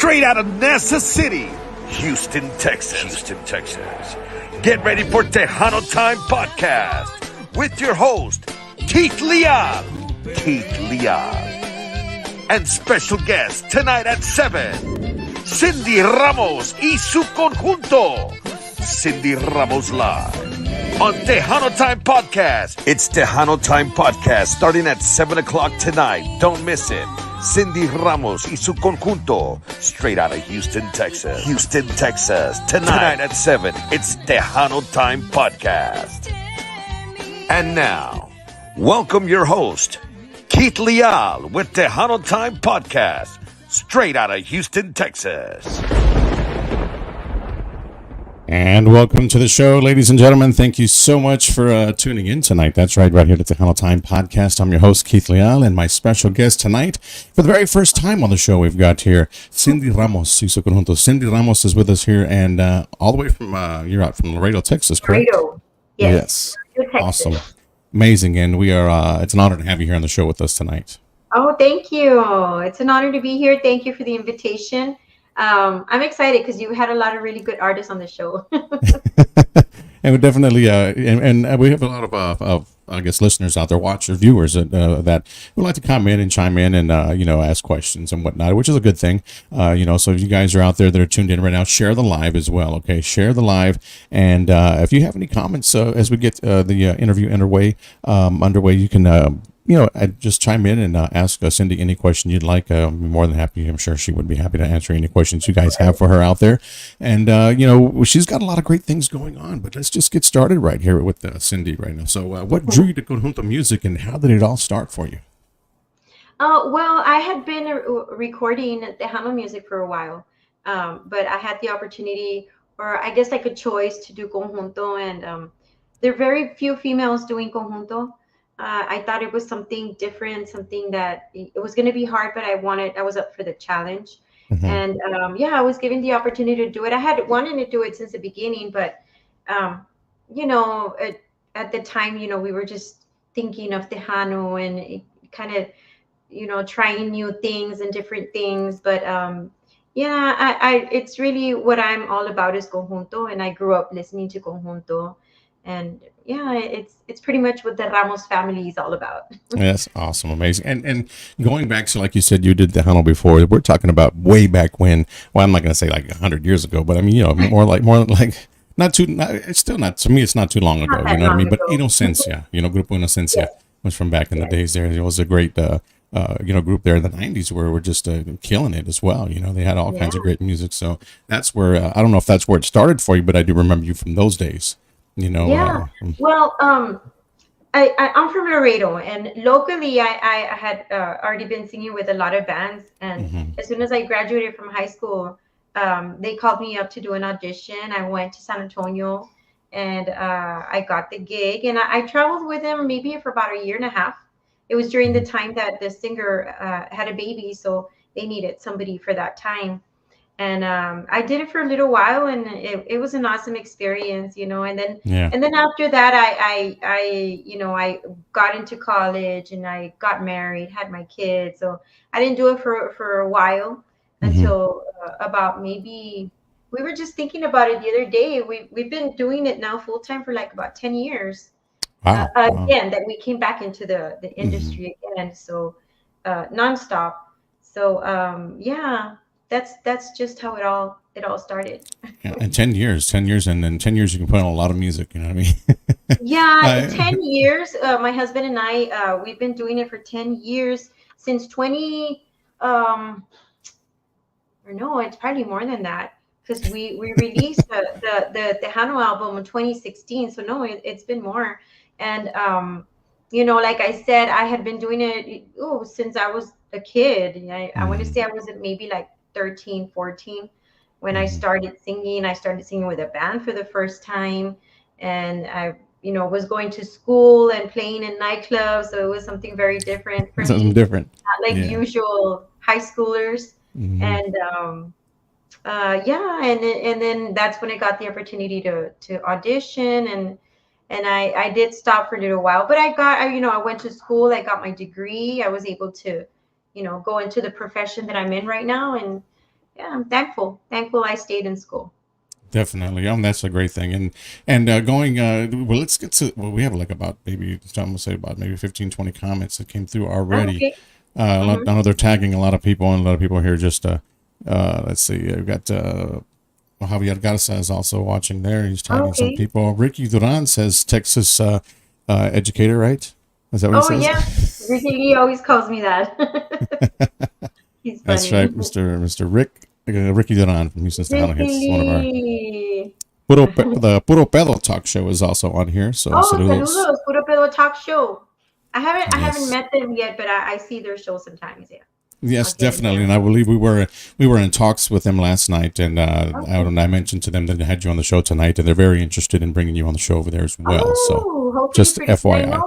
straight out of NASA City, Houston, Texas. Get ready for Tejano Time Podcast with your host, Keith Leal. And special guest tonight at 7, Cindy Ramos y su Conjunto. Cindy Ramos Live on Tejano Time Podcast. It's Tejano Time Podcast starting at 7 o'clock tonight. Don't miss it. Cindy Ramos y su Conjunto, straight out of Houston, Texas. Tonight at 7, it's Tejano Time Podcast. And now, welcome your host, Keith Leal with Tejano Time Podcast, straight out of Houston, Texas. And welcome to the show, ladies and gentlemen. Thank you so much for tuning in tonight. That's right here to the Tejano Time Podcast. I'm your host, Keith Leal, and my special guest tonight, for the very first time on the show, we've got here Cindy Ramos y su Conjunto. Cindy Ramos is with us here, and all the way from, you're out from Laredo, Texas, correct? Laredo, yes. Awesome. Amazing, and we are, it's an honor to have you here on the show with us tonight. Oh, thank you. It's an honor to be here. Thank you for the invitation. I'm excited because you had a lot of really good artists on the show. And we definitely, and we have a lot of I guess, listeners out there, watchers, viewers that would like to come in and chime in and, ask questions and whatnot, which is a good thing. So if you guys are out there that are tuned in right now, share the live as well. Okay. Share the live. And, if you have any comments, as we get, the interview underway, you can, just chime in and ask Cindy any question you'd like. I'm more than happy. I'm sure she would be happy to answer any questions you guys have for her out there. And, she's got a lot of great things going on, but let's just get started right here with Cindy right now. So what drew you to Conjunto music and how did it all start for you? Well, I had been recording Tejano music for a while, but I had the opportunity, or I guess like a choice, to do Conjunto, and there are very few females doing Conjunto. I thought it was something different, something that it was going to be hard, but I was up for the challenge. Mm-hmm. And I was given the opportunity to do it. I had wanted to do it since the beginning, but at the time, we were just thinking of Tejano and kind of, trying new things and different things. But it's really what I'm all about is Conjunto, and I grew up listening to Conjunto. And it's pretty much what the Ramos family is all about. Yes, awesome, amazing. And going back to, like you said, you did Tejano before. We're talking about way back when. Well, I'm not going to say like 100 years ago, but I mean, more like it's still not, to me, it's not too long ago. You know what I mean? But Inocencia, Grupo Inocencia was from back in the days there. It was a great, group there in the 90s where we're just killing it as well. They had all kinds of great music. So that's where, I don't know if that's where it started for you, but I do remember you from those days. Well, I'm from Laredo, and locally I had already been singing with a lot of bands, and as soon as I graduated from high school, they called me up to do an audition. I went to San Antonio, and I got the gig, and I traveled with them maybe for about a year and a half. It was during the time that the singer had a baby, so they needed somebody for that time. And I did it for a little while, and it was an awesome experience, and then after that, I got into college and I got married, had my kids. So I didn't do it for a while until about maybe, we were just thinking about it the other day. We've been doing it now full time for like about 10 years. Wow. Again, that we came back into the industry again. So nonstop. So That's just how it all started. Yeah, and 10 years, and then 10 years you can put on a lot of music, you know what I mean? Yeah, 10 years. My husband and I, we've been doing it for 10 years since it's probably more than that, because we released the Tejano album in 2016. So no, it's been more. And like I said, I had been doing it since I was a kid. I want to say I was maybe like 13, 14 when I started singing. I started singing with a band for the first time, and I was going to school and playing in nightclubs, so it was something very different for me. Different, not like usual high schoolers. And and then that's when I got the opportunity to audition, and I did stop for a little while, but I went to school, I got my degree, I was able to go into the profession that I'm in right now, and yeah, I'm thankful. Thankful I stayed in school. Definitely. That's a great thing. And going, well, let's get to, well, we have like about maybe, I'm going to say about maybe 15, 20 comments that came through already. Okay. Mm-hmm. I know they're tagging a lot of people, and a lot of people here just, let's see, we've got, Javier Garza is also watching there. He's tagging some people. Ricky Duran says Texas, educator, right? Is that what he says? Yeah. Ricky always calls me that. He's funny. That's right. Mr. Ricky Duran from Houston's Tejano Hits, one of our the Puro Pedo talk show is also on here. So saludos, Puro Pedo talk show. I haven't met them yet, but I see their show sometimes. Yeah. Yes, definitely, and I believe we were in talks with them last night, and I mentioned to them that they had you on the show tonight, and they're very interested in bringing you on the show over there as well. So just FYI.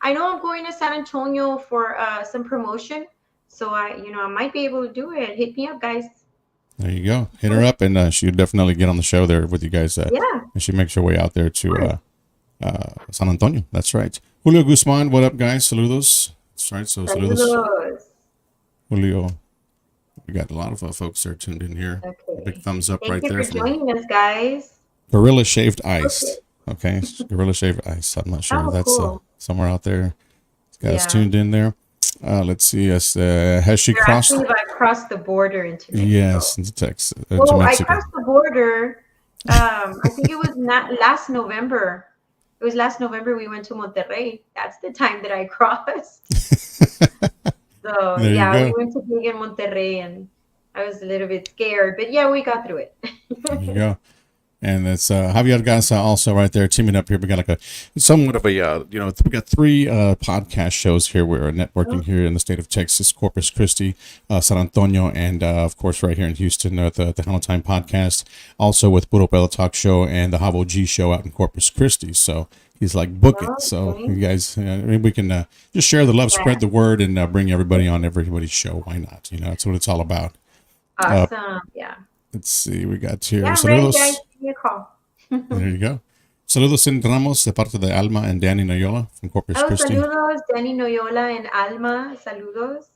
I know I'm going to San Antonio for some promotion, so I might be able to do it. Hit me up, guys. There you go. Hit her up, and she'll definitely get on the show there with you guys. And she makes her way out there to San Antonio. That's right. Julio Guzman, what up, guys? Saludos. That's right. So saludos. Julio. We got a lot of folks there tuned in here. Okay. Big thumbs up right there. Thank you for joining us, guys. Gorilla Shaved Ice. Okay. Gorilla Shaved Ice. I'm not sure. That's somewhere out there. Guys tuned in there. Let's see. Has she crossed? If I crossed the border into Mexico. Yes, into Texas. I crossed the border. I think it was last November. It was last November we went to Monterrey. That's the time that I crossed. So we went to gig in Monterrey, and I was a little bit scared, but we got through it. There you go. And it's Javier Garza also right there teaming up here. We got like somewhat of a, we got 3 podcast shows here. We're networking here in the state of Texas, Corpus Christi, San Antonio, and of course right here in Houston, the Tejano Time podcast, also with Puro Pedo Talk Show and the Havo G Show out in Corpus Christi. So he's like, book it. So you guys, we can just share the love, spread the word, and bring everybody on everybody's show. Why not? That's what it's all about. Awesome. Let's see. We got here. Saludos. Guys, give me a call. There you go. Saludos en Ramos de parte de Alma and Danny Noyola from Corpus Christi. Saludos, Danny Noyola and Alma. Saludos.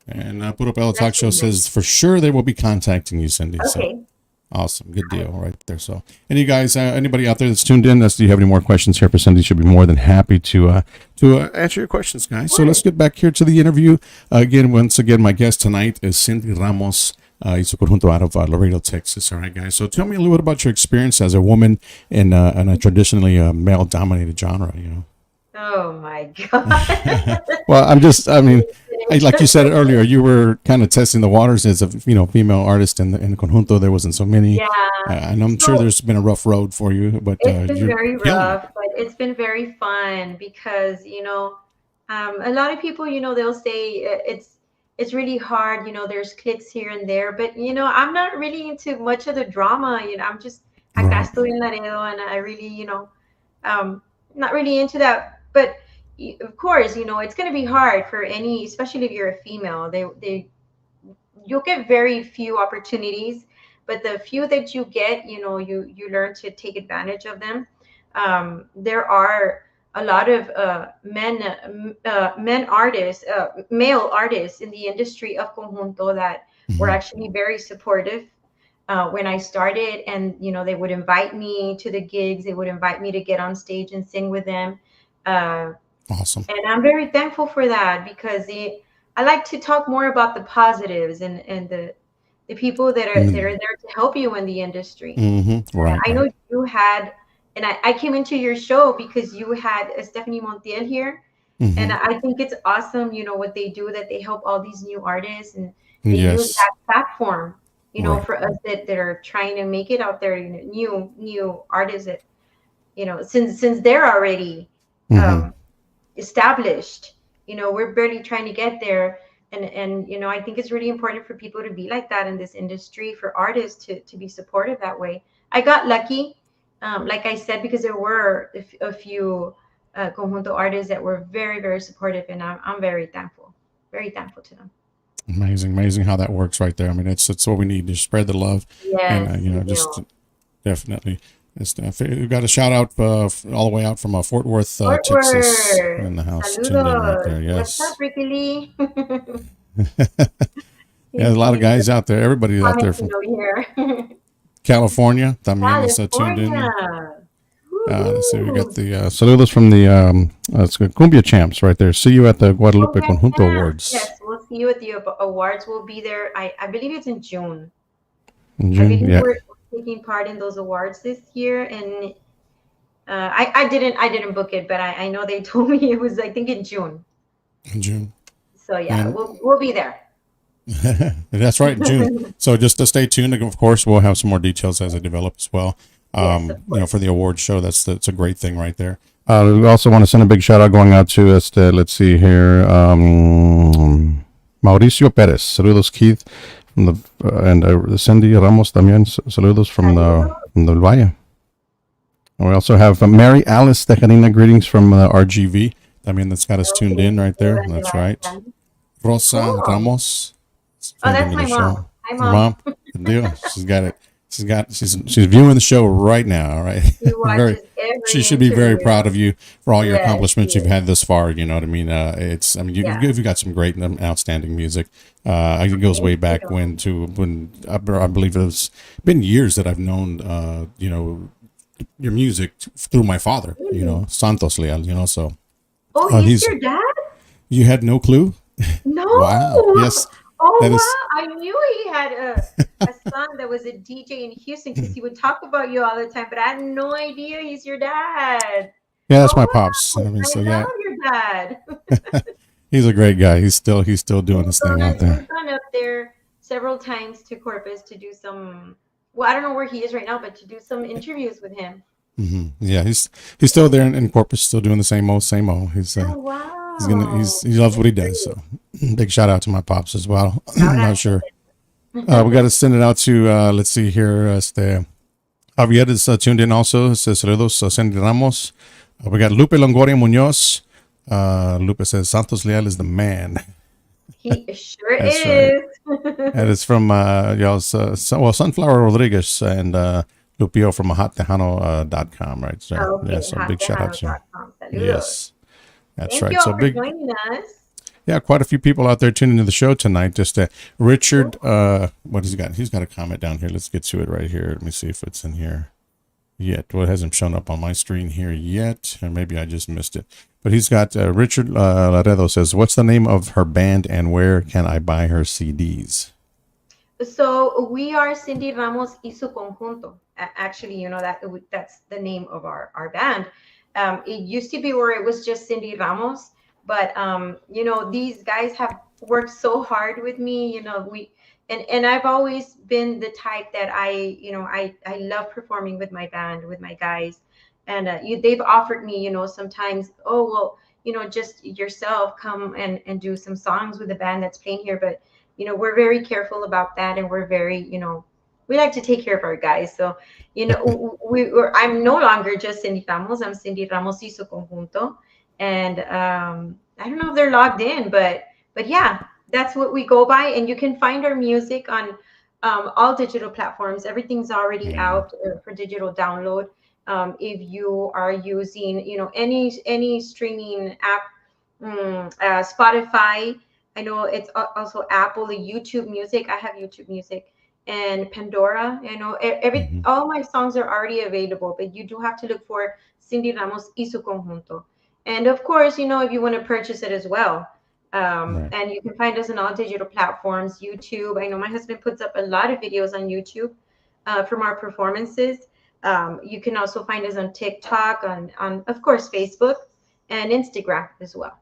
And Puro Pedo Talk Show says for sure they will be contacting you, Cindy. Okay. So, awesome. Good deal right there. So, and you guys, anybody out there that's tuned in, do you have any more questions here for Cindy? She'll be more than happy to answer your questions, guys. So let's get back here to the interview. Once again, my guest tonight is Cindy Ramos. He's a Conjunto out of Laredo, Texas. All right, guys. So tell me a little bit about your experience as a woman in a traditionally male-dominated genre, Oh, my God. Well, like you said earlier, you were kind of testing the waters as a female artist in the Conjunto. There wasn't so many. Yeah. And I'm sure there's been a rough road for you, but it's been very rough, but it's been very fun because a lot of people they'll say it's really hard. There's cliques here and there, but I'm not really into much of the drama. I'm just acá estoy en Laredo, and I really not really into that. But of course, it's going to be hard for especially if you're a female. You'll get very few opportunities, but the few that you get, you learn to take advantage of them. There are a lot of male artists in the industry of Conjunto that were actually very supportive when I started, and they would invite me to the gigs. They would invite me to get on stage and sing with them. Awesome. And I'm very thankful for that because I like to talk more about the positives and the people that are there to help you in the industry. Right. I know you had, and I came into your show because you had Stephanie Montiel here, and I think it's awesome. What they do, that they help all these new artists, and they use that platform, for us that are trying to make it out there. New artists that, since they're already established, we're barely trying to get there. And I think it's really important for people to be like that in this industry, for artists to be supportive that way. I got lucky, like I said, because there were a few Conjunto artists that were very, very supportive, and I'm very thankful to them. Amazing how that works right there. It's what we need to spread the love. Yes, and definitely. We've got a shout out all the way out from Fort Worth, Texas, in the house. Saludos. Right there. Yes. What's up, Ricky Lee? Yeah, there's a lot of guys out there. Everybody out there from here. California también is tuned in. California. Let's see, we got Woo-hoo. the saludos from the it's Cumbia Champs right there. See you at the Oh, Guadalupe yes, Conjunto yes. Awards Yes, we'll see you at the awards. We'll be there. I believe it's in June. in I June. believe Yeah, we're taking part in those awards this year, and I didn't book it, but I know they told me it was, I think, in June. in June. So yeah, And we'll be there. that's right, in June. So just to stay tuned. Of course, we'll have some more details as they develop as well. Yes, of You know, for course. the award show, that's a great thing right there. We also want to send a big shout out going out to us. Let's see here, Mauricio Perez. Saludos, Keith, from the and Cindy Ramos también. Saludos from the Valle. And we also have Mary Alice Tejanina. Greetings from RGV. I mean, that's got us tuned Okay. in right there. That's right. Rosa Cool. Ramos Oh, tuned that's into my the mom. show. Hi, Your mom. mom, good deal. She's viewing the show right now. All right, She very. watches She every should be very interview. proud of you for all your Yes, she accomplishments you've is. had thus far. You know what I mean? I mean, Yeah. you've got some great and outstanding music. It goes Thank way back you. when I believe it's been years that I've known, you know, your music through my father. You Really? know, Santos Leal. You know, so Oh, he's he's your dad? you had no clue. No. Wow. Yes, Oh, that is. wow. I knew he had a son that was a DJ in Houston because he would talk about you all the time, but I had no idea he's your dad. Yeah, that's Oh, my pops. I wow. mean, I so love yeah, your dad. he's a great guy. He's still doing his thing out there. We've gone up there several times to Corpus to do some, well, I don't know where he is right now, but to do some interviews with him. Yeah, he's still there in Corpus, still doing the same old, same old. Oh, He loves what he great. does. So big shout out to my pops as well. Shout I'm out not sure. to We got to send it out to let's see here. Javier is tuned in also. Says saludos, Cindy Ramos. We got Lupe Longoria Munoz. Lupe says Santos Leal is the man. He sure That's right. is. And it's from y'all's Sunflower Rodriguez and Lupio from hottejano.com, right? So yeah, Okay, so big shout out to you. hottejano.com. Saludos. Yes, that's Thank you right. So all for big, joining us. yeah, quite a few people out there tuning into the show tonight. Just Richard, what has he got? He's got a comment down here. Let's get to it right here. Let me see if it's in here yet. Well, it hasn't shown up on my screen here yet, or maybe I just missed it. But he's got Richard Laredo says, "What's the name of her band and where can I buy her CDs?" So we are Cindy Ramos y su Conjunto. Actually, you know that's the name of our band. It used to be where it was just Cindy Ramos, but you know, these guys have worked so hard with me. You know, and I've always been the type that I love performing with my band, with my guys, and they've offered me, you know, sometimes, oh well, you know, just yourself come and do some songs with the band that's playing here, but you know, we're very careful about that, and we're very, you know, we like to take care of our guys. So, you know, I'm no longer just Cindy Ramos. I'm Cindy Ramos y su Conjunto, and I don't know if they're logged in, but yeah, that's what we go by. And you can find our music on all digital platforms. Everything's already out for digital download. If you are using, you know, any streaming app, Spotify. I know it's also Apple, YouTube Music. I have YouTube Music and Pandora. You know, Mhm. all my songs are already available, but you do have to look for Cindy Ramos y su Conjunto. And of course, you know, if you want to purchase it as well, Right. and you can find us on all digital platforms, YouTube. I know my husband puts up a lot of videos on YouTube from our performances. You can also find us on TikTok, on of course Facebook and Instagram as well.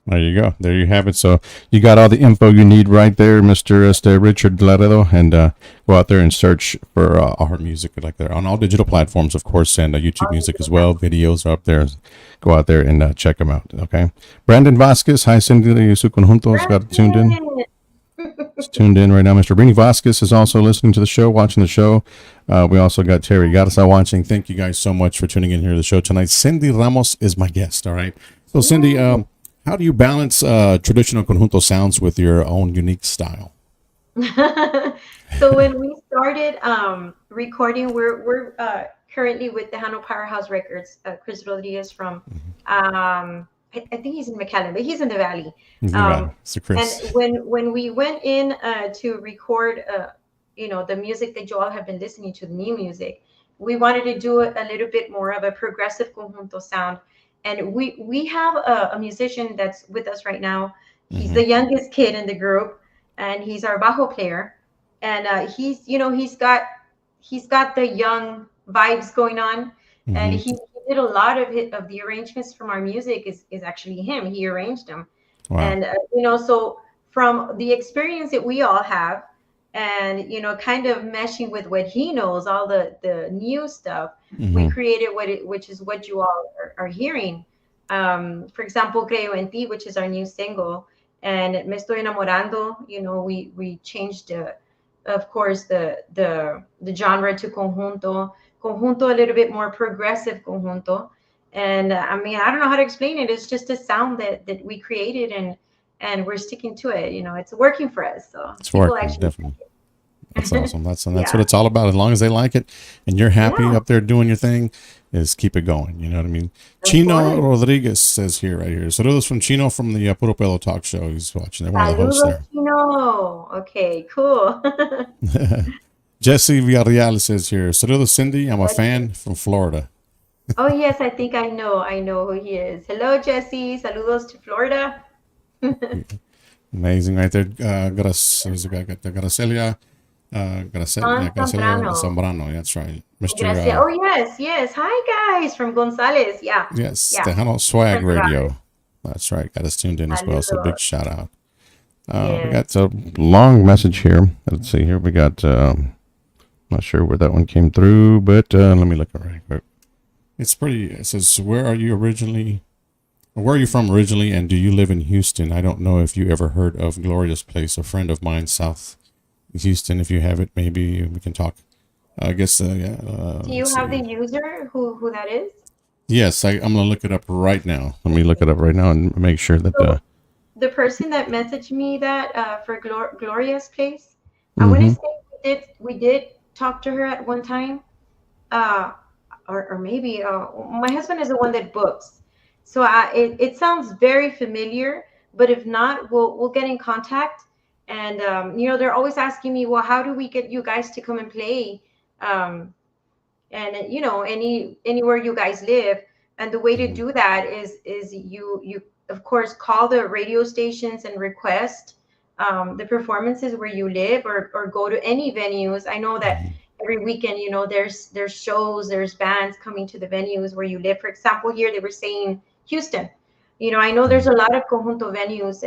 There you go. There you have it. So you got all the info you need right there, Mr. Richard Laredo, and go out there and search for our music like that on all digital platforms, of course, and YouTube Music as well. Videos are up there. Go out there and check them out. Okay. Brandon Vasquez, hi Cindy, su conjuntos, got tuned in. It's tuned in right now. Mr. Brini Vasquez is also listening to the show, watching the show. We also got Terry Garza watching. Thank you guys so much for tuning in here to the show tonight. Cindy Ramos is my guest. All right. So Cindy, how do you balance traditional conjunto sounds with your own unique style? So when we started recording, we're currently with Tejano Powerhouse Records. Chris Rodriguez from I think he's in McAllen, but he's in the Valley. So And Chris. when we went in to record, the music that you all have been listening to, the new music, we wanted to do a little bit more of a progressive conjunto sound. And we have a musician that's with us right now. He's the youngest kid in the group, and he's our bajo player. And he's got the young vibes going on, and he did a lot of the arrangements from our music is actually him. He arranged them, Wow. and so from the experience that we all have, and kind of meshing with what he knows, all the new stuff, we created which is what you all are hearing. For example, Creo en ti, which is our new single, and Me estoy enamorando. We changed of course the genre to conjunto, a little bit more progressive conjunto. And I mean, I don't know how to explain it. It's just a sound that we created, and we're sticking to it. It's working for us, so It's people working, actually definitely. That's awesome. That's yeah, what it's all about. As long as they like it and you're happy yeah, up there doing your thing, is keep it going. You know what I mean? of Chino course. Rodriguez says here, right here. Saludos from Chino from the Puro Pelo talk show. He's watching. They're one of the hosts Saludos, there. Chino. Okay, cool. Jesse Villarreal says here. Saludos, Cindy. I'm a fan from Florida. Oh yes, I think I know who he is. Hello, Jesse. Saludos to Florida. Amazing, right there. Gracelia, Juan Gracelia Zambrano. Zambrano. That's right, Mr. Gracias. Oh yes, yes. Hi guys from Gonzales. Yeah, Yes, yeah. Tejano Swag Friends of ours. Radio. That's right. Got us tuned in as well. So big Saludos. shout out. We Yes. got a long message here. Let's see here. We got, not sure where that one came through, but let me look at it. It's pretty, it says, where are you from originally, and do you live in Houston? I don't know if you ever heard of Gloria's Place, a friend of mine, South Houston. If you have it, maybe we can talk. I guess, yeah. Do you Let's have the see. user who that is? Yes, I'm going to look it up right now. Let me look it up right now and make sure that So the person that messaged me that for Gloria's Place, I want to mhm. say we did talk to her at one time, uh, or maybe my husband is the one that books, so it sounds very familiar. But if not, we'll get in contact. And they're always asking me, well, how do we get you guys to come and play? Um, and anywhere you guys live. And the way to Mhm. do that is you of course call the radio stations and request the performances where you live, or go to any venues. I know that Mhm. every weekend, there's shows, there's bands coming to the venues where you live. For example, here they were saying Houston. I know there's Mhm. a lot of conjunto venues,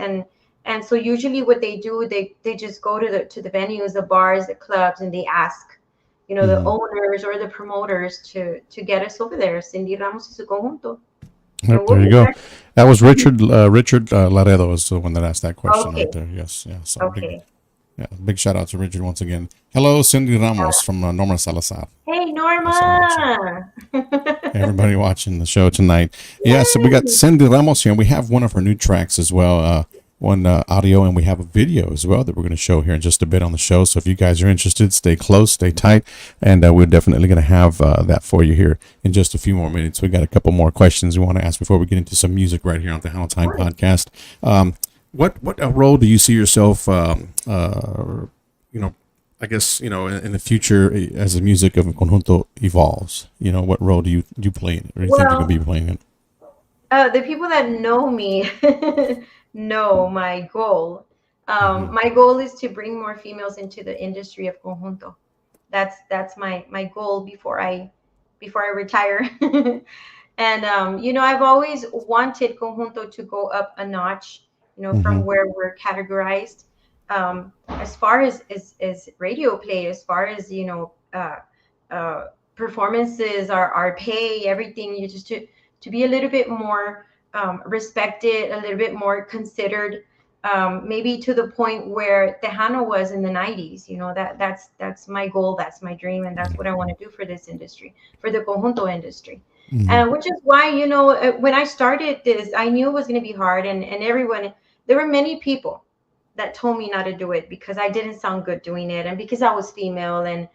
and so usually what they do, they just go to the venues, the bars, the clubs, and they ask the Mhm. owners or the promoters to get us over there, Cindy Ramos y su conjunto, and Yep, we'll there you be go. there. That was Richard Laredo is the one that asked that question Okay, right there. Yes, yeah. So big, okay. yeah, big shout out to Richard once again. Hello, Cindy Ramos from Norma Salazar. Hey, Also watching. Norma. Everybody watching the show tonight. Yeah, so we got Yay. Cindy Ramos here, and we have one of her new tracks as well. One audio, and we have a video as well that we're going to show here in just a bit on the show. So if you guys are interested, stay close, stay tight, and we're definitely going to have that for you here in just a few more minutes. We got a couple more questions we want to ask before we get into some music right here on the How Time podcast. What role do you see yourself? I guess in the future as the music of Conjunto evolves. What role do you play in it, or do you think you can Well, be playing it? the people that know me know my goal. Hmm. My goal is to bring more females into the industry of conjunto. That's my goal before I retire. And I've always wanted conjunto to go up a notch, Hmm. from where we're categorized. As far as radio play, as far as performances, our pay, everything, you just to be a little bit more respected, a little bit more considered, maybe to the point where Tejano was in the 90s. That's my goal, that's my dream, and that's what I want to do for this industry, for the conjunto industry. Hmm. Which is why, when I started this, I knew it was going to be hard, and everyone, there were many people that told me not to do it because I didn't sound good doing it, and because I was female, and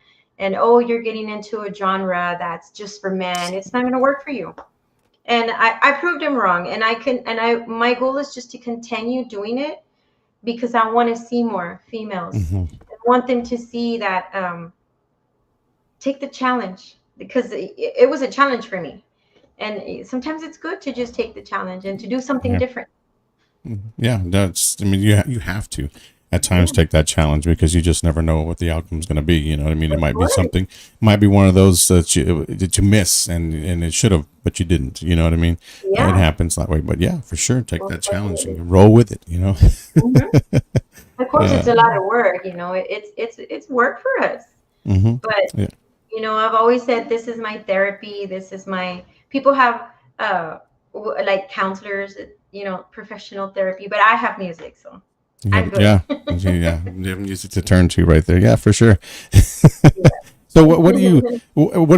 oh, you're getting into a genre that's just for men, it's not going to work for you. And I proved him wrong. And my goal is just to continue doing it because I want to see more females. I want them to see that, take the challenge, because it was a challenge for me. And sometimes it's good to just take the challenge and to do something different. Yeah, I mean, you have to at times take that challenge because you just never know what the outcome is going to be. You know what I mean? It might be something, might be one of those that you miss and it should have, but you didn't. You know what I mean? Yeah. It happens that way. But yeah, for sure, take that challenge and roll with it. You know. Of course, it's a lot of work. You know, it's work for us. But you know, I've always said this is my therapy. This is my. People have like counselors, you know, professional therapy, but I have music, so I'm good. Yeah, you have music to turn to right there. Yeah, for sure. So what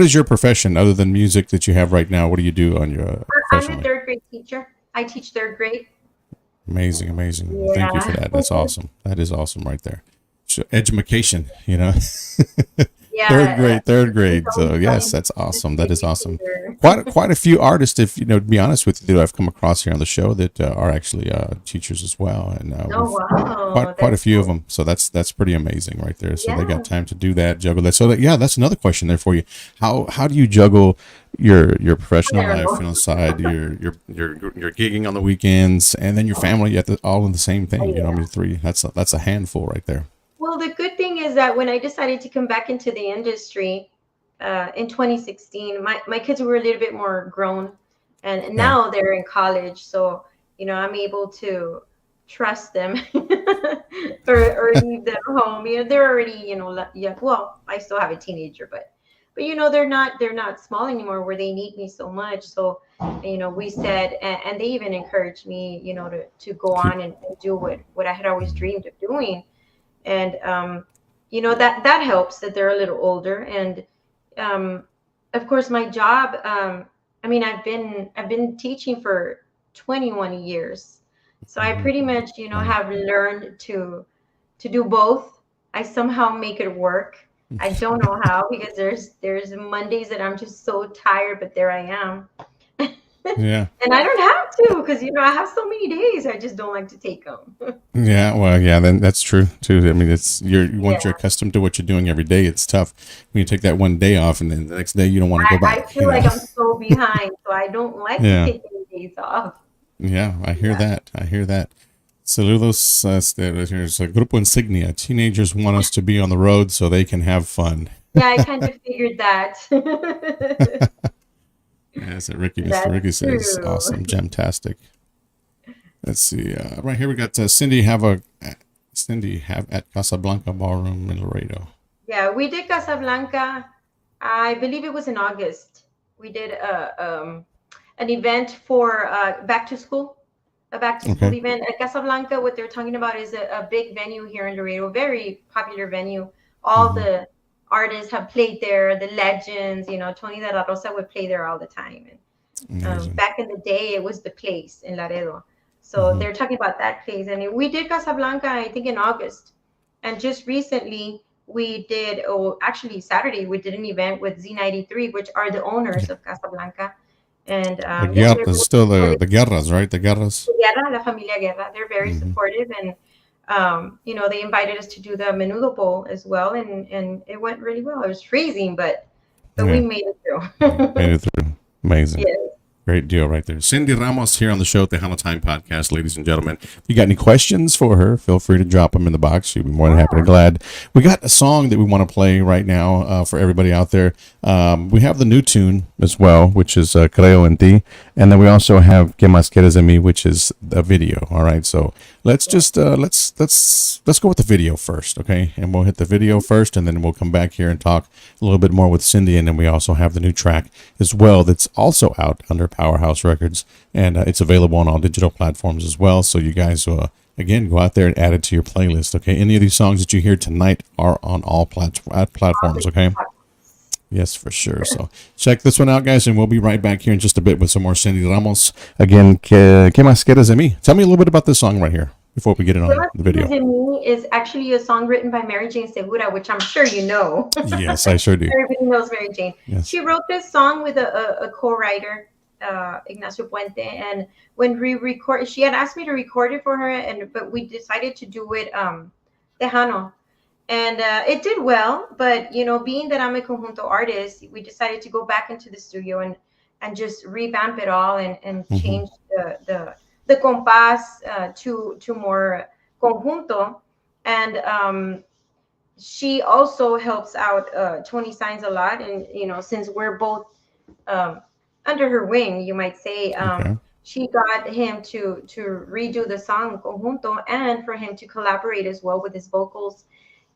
is your profession other than music that you have right now? What do you do on your I'm a third grade teacher. I teach third grade. Amazing. Yeah. Thank you for that. That's awesome. That is awesome right there. So, education, you know. Yeah, third grade. So yes, that's awesome. That is awesome. Quite a few artists, if you know, to be honest with you, that I've come across here on the show that are actually teachers as well, and quite a few of them. So that's pretty amazing right there. So they got time to do that, juggle that. So that's another question there for you. How do you juggle your professional life on the side, your gigging on the weekends, and then your family all in the same thing? You know, I mean, three. That's a handful right there. Well, the good thing is that when I decided to come back into the industry in 2016, my kids were a little bit more grown, and now they're in college. So, you know, I'm able to trust them or leave them home. You know, they're already, you know, yeah. Well, I still have a teenager, but you know, they're not small anymore where they need me so much. So, you know, we said, and they even encouraged me, you know, to go on and do what I had always dreamed of doing. And you know, that helps that they're a little older. And of course my job, I mean, I've been teaching for 21 years, so I pretty much, you know, have learned to do both. I somehow make it work. I don't know how, because there's Mondays that I'm just so tired, but there I am. Yeah. And I don't have to, because, you know, I have so many days. I just don't like to take them. Yeah, well, yeah, then that's true too. I mean, once you're accustomed to what you're doing every day, it's tough when you take that one day off and then the next day you don't want to go back. I feel like I'm so behind, so I don't like to take any days off. Yeah, I hear that. Saludos, here's a Grupo Insignia. Teenagers want us to be on the road so they can have fun. Yeah, I kind of figured that. Yes, Ricky says, awesome, jamtastic. Let's see. Right here we got Cindy have at Casablanca Ballroom in Laredo. Yeah, we did Casablanca. I believe it was in August. We did an event for back to school event at Casablanca. What they're talking about is a big venue here in Laredo, very popular venue. All the artists have played there, the legends, you know, Tony De La Rosa would play there all the time. And back in the day, it was the place in Laredo. So they're talking about that place. And we did Casablanca, I think, in August. And just recently, we did, actually Saturday, we did an event with Z93, which are the owners of Casablanca. And still the Guerras, right? The Guerras. Guerra, La Familia Guerra. They're very supportive. And you know, they invited us to do the Menudo Bowl as well, and it went really well. It was freezing, but we made it through. Amazing. Yes. Great deal right there. Cindy Ramos here on the show, Tejano Time Podcast, ladies and gentlemen. If you got any questions for her, feel free to drop them in the box. She'll be more than happy to glad. We got a song that we want to play right now for everybody out there. We have the new tune as well, which is Creo en Ti. And then we also have Que Más Quieres de Mí, which is a video. All right. So let's just, let's go with the video first. Okay. And we'll hit the video first, and then we'll come back here and talk a little bit more with Cindy. And then we also have the new track as well that's also out under Powerhouse Records, and it's available on all digital platforms as well. So you guys, again, go out there and add it to your playlist. Okay. Any of these songs that you hear tonight are on all platforms. Okay. Yes, for sure. So check this one out, guys, and we'll be right back here in just a bit with some more Cindy Ramos. Again, Que Más Quieres de Mí. Tell me a little bit about this song right here before we get it on the video. Que Más Quieres de Mí is actually a song written by Mary Jane Segura, which I'm sure you know. Yes, I sure do. Everybody knows Mary Jane. Yes. She wrote this song with a co-writer, Ignacio Puente. And when we record, she had asked me to record it for her, but we decided to do it Tejano. And it did well, but being that I'm a conjunto artist, we decided to go back into the studio and just revamp it all and change the compás to more conjunto. And she also helps out Tony Signs a lot, and since we're both under her wing, you might say, she got him to redo the song Conjunto, and for him to collaborate as well with his vocals.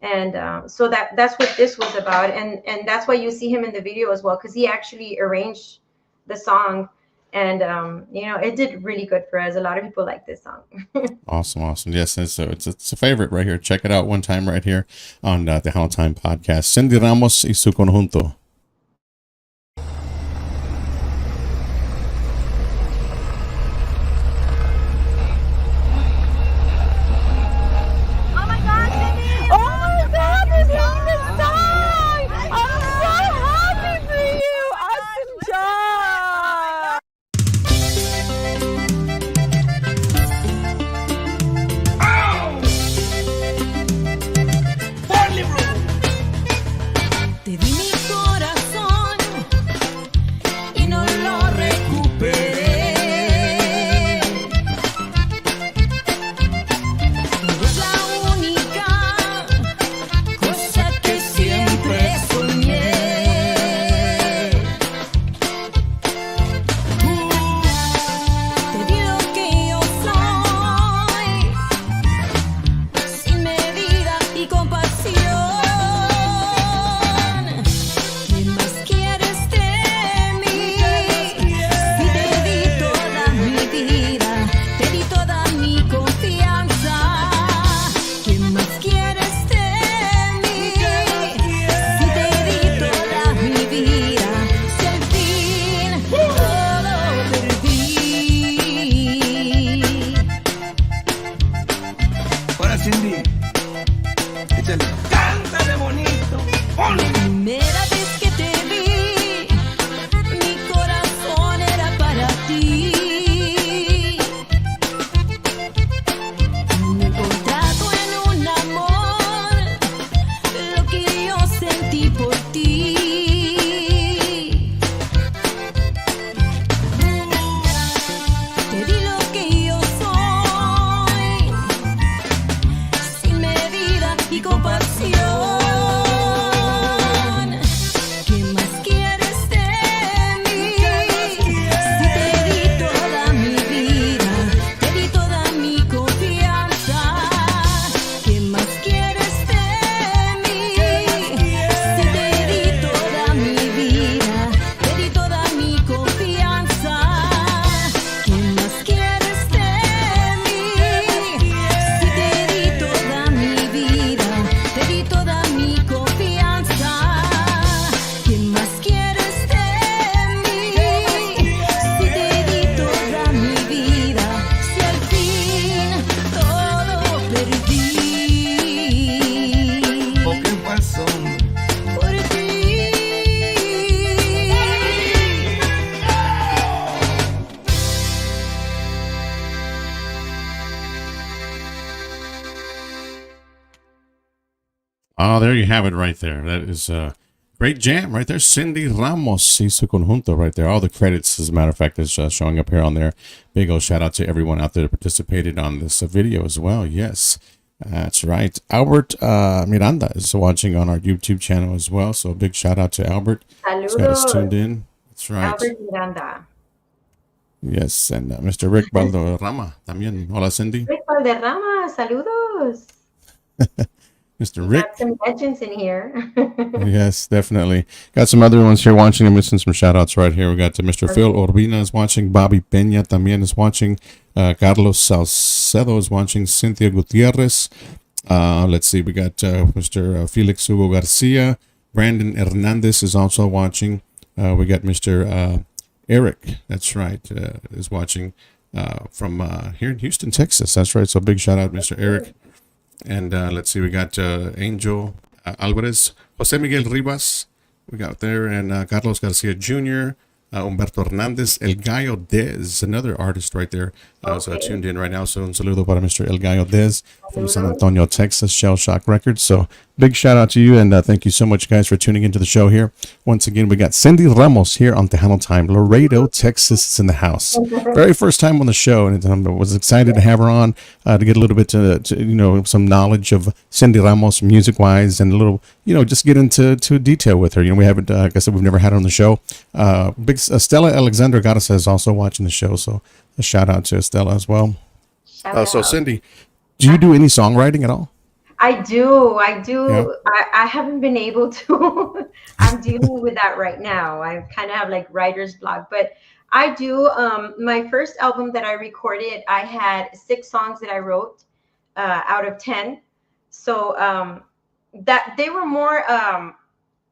And so that's what this was about, and that's why you see him in the video as well, because he actually arranged the song. And it did really good for us. A lot of people like this song. Awesome. Yes, so it's a favorite right here. Check it out one time right here on the Tejano Time podcast. Cindy Ramos y su conjunto. Oh, there you have it right there. That is a great jam right there. Cindy Ramos y su conjunto right there. All the credits, as a matter of fact, is showing up here on there. Big old shout out to everyone out there that participated on this video as well. Yes, that's right. Albert Miranda is watching on our YouTube channel as well. So a big shout out to Albert. He's got us tuned in. That's right. Albert Miranda. Yes, and Mr. Rick Valderrama también. Hola, Cindy. Rick Valderrama, saludos. Mr. Rick. Got some legends in here. Yes, definitely. Got some other ones here watching. I'm missing some shout outs right here. We got Mr. Phil Urbina is watching. Bobby Peña también is watching. Carlos Salcedo is watching. Cynthia Gutierrez. Let's see. We got Mr. Felix Hugo Garcia. Brandon Hernandez is also watching. We got Mr. Eric. That's right. Is watching from here in Houston, Texas. That's right. So big shout out, Mr. Eric. And let's see, we got Angel Alvarez, Jose Miguel Rivas, we got there, and Carlos Garcia Jr., Humberto Hernandez, El Gallo Dez, another artist right there, so tuned in right now. So un saludo para Mr. El Gallo Dez from San Antonio, Texas, Shell Shock Records. So big shout out to you, and thank you so much, guys, for tuning into the show here. Once again, we got Cindy Ramos here on Tejano Time. Laredo, Texas is in the house. Very first time on the show, and I was excited to have her on to get a little bit to some knowledge of Cindy Ramos music-wise, and a little, just get into detail with her. We haven't, like I said, we've never had her on the show. Big Stella Alexander Garza is also watching the show, so a shout out to Stella as well. So Cindy, do you do any songwriting at all? I do. Yeah. I haven't been able to. I'm dealing with that right now. I kind of have like writer's block, but I do. My first album that I recorded, I had 6 songs that I wrote out of 10. So that they were more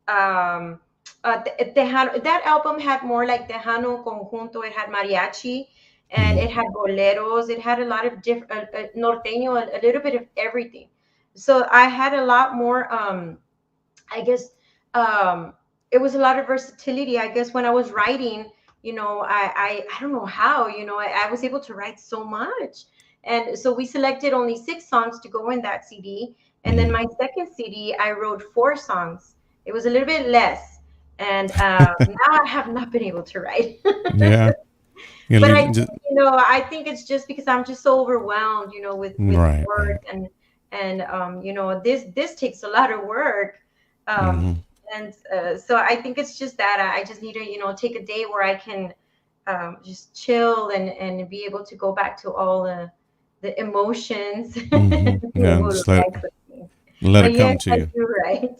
Tejano. That album had more like Tejano, Conjunto. It had mariachi, and it had boleros. It had a lot of different norteño, a little bit of everything. So I had a lot more. I guess it was a lot of versatility. I guess when I was writing, I don't know how. I was able to write so much, and so we selected only 6 songs to go in that CD. And then my second CD, I wrote 4 songs. It was a little bit less. And now I have not been able to write. Yeah. But I think it's just because I'm just so overwhelmed, with right, work and this takes a lot of work. And so I think it's just that I just need to, take a day where I can just chill and be able to go back to all the emotions. Yeah, just let it come to you. You're right.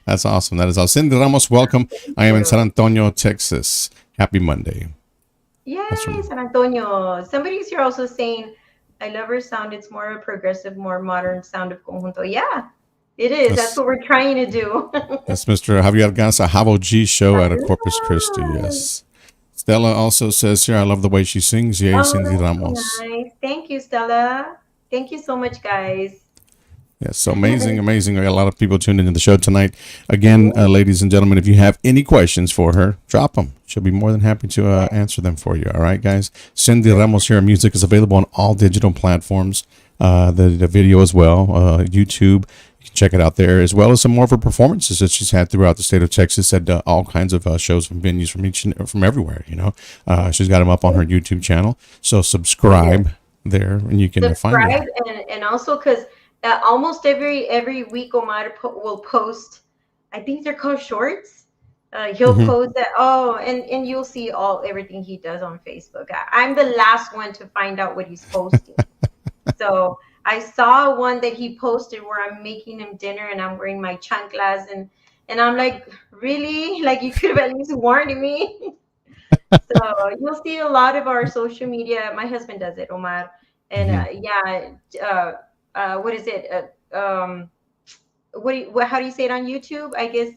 That's awesome. That is awesome. Cindy Ramos, welcome. I am in San Antonio, Texas. Happy Monday. Yay, San Antonio. Somebody's here also saying, I love her sound. It's more a progressive, more modern sound of Conjunto. Yeah, it is. That's what we're trying to do. That's Mr. Javier Gansa, Javo G show out of Corpus Christi. Yes. Stella also says here, I love the way she sings. Yay, Cindy Ramos. Nice. Thank you, Stella. Thank you so much, guys. Yes, so amazing. We got a lot of people tuned into the show tonight. Again, ladies and gentlemen, if you have any questions for her, drop them. She'll be more than happy to answer them for you. All right, guys? Cindy Ramos here. Music is available on all digital platforms. The video as well, YouTube. You can check it out there, as well as some more of her performances that she's had throughout the state of Texas at all kinds of shows from venues from everywhere. She's got them up on her YouTube channel. So subscribe there, and you can find it. And also because almost every week Omar will post, I think they're called shorts. He'll post that. And you'll see everything he does on Facebook. I'm the last one to find out what he's posting. So I saw one that he posted where I'm making him dinner and I'm wearing my chanclas and I'm like, really? Like, you could have at least warned me. So you'll see a lot of our social media. My husband does it, Omar. And what is it? How do you say it on YouTube? I guess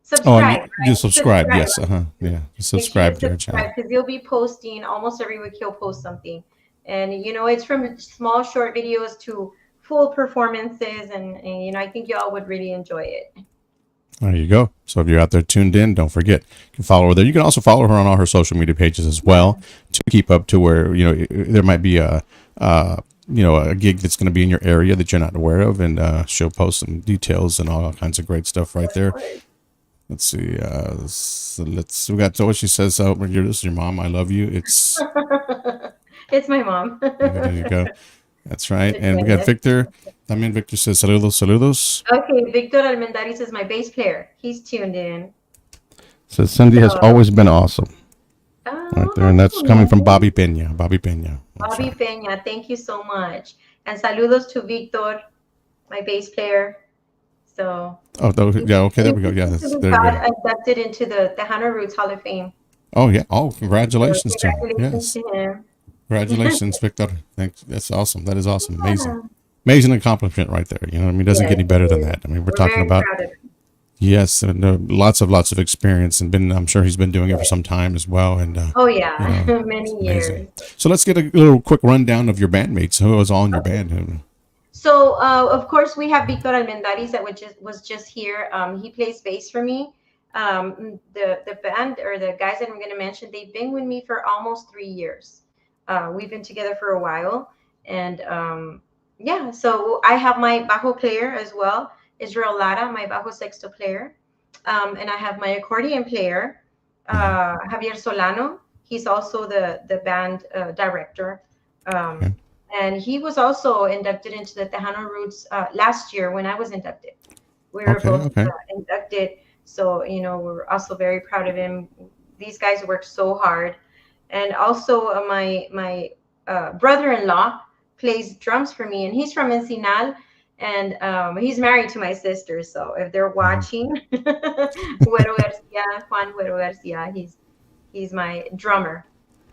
subscribe. You subscribe, yes. Yeah, you subscribe to your channel. Because you'll be posting almost every week. He'll post something, and it's from small short videos to full performances, and I think y'all would really enjoy it. There you go. So if you're out there tuned in, don't forget, you can follow her there. You can also follow her on all her social media pages as well to keep up to where there might be a gig that's going to be in your area that you're not aware of, and she'll post some details and all kinds of great stuff right there. Let's see. We got what she says. Oh, this is your mom. I love you. It's my mom. There you go. That's right. And we got Victor. Victor says saludos. Okay, Victor Almendaris is my bass player. He's tuned in. So Cindy has always been awesome. Right there, and that's coming from Bobby Peña. Bobby Peña, thank you so much. And saludos to Victor, my bass player. So. Okay, there we go. Yeah, there you go. Inducted into the Tejano Roots Hall of Fame. Oh yeah! Oh, congratulations to him. Yes. To him. Congratulations, Victor. Thanks. That's awesome. That is awesome. Amazing accomplishment right there. It doesn't get any better than that. We're talking about. Yes, and lots of experience, and I'm sure he's been doing it for some time as well. And many years. So let's get a little quick rundown of your bandmates. Who was all in your band? So of course we have Victor Almendaris that was just here. He plays bass for me. The band or the guys that I'm going to mention, they've been with me for almost 3 years. We've been together for a while, and yeah. So I have my bajo player as well, Israel Lara, my bajo sexto player, and I have my accordion player, Javier Solano. He's also the band director. Okay. And he was also inducted into the Tejano Roots last year when I was inducted. We were Okay. both Okay. inducted, so we're also very proud of him. These guys work so hard, and also my brother-in-law plays drums for me, and he's from Encinal, and he's married to my sister. So if they're watching, Güero Garcia, Juan Güero Garcia, he's my drummer.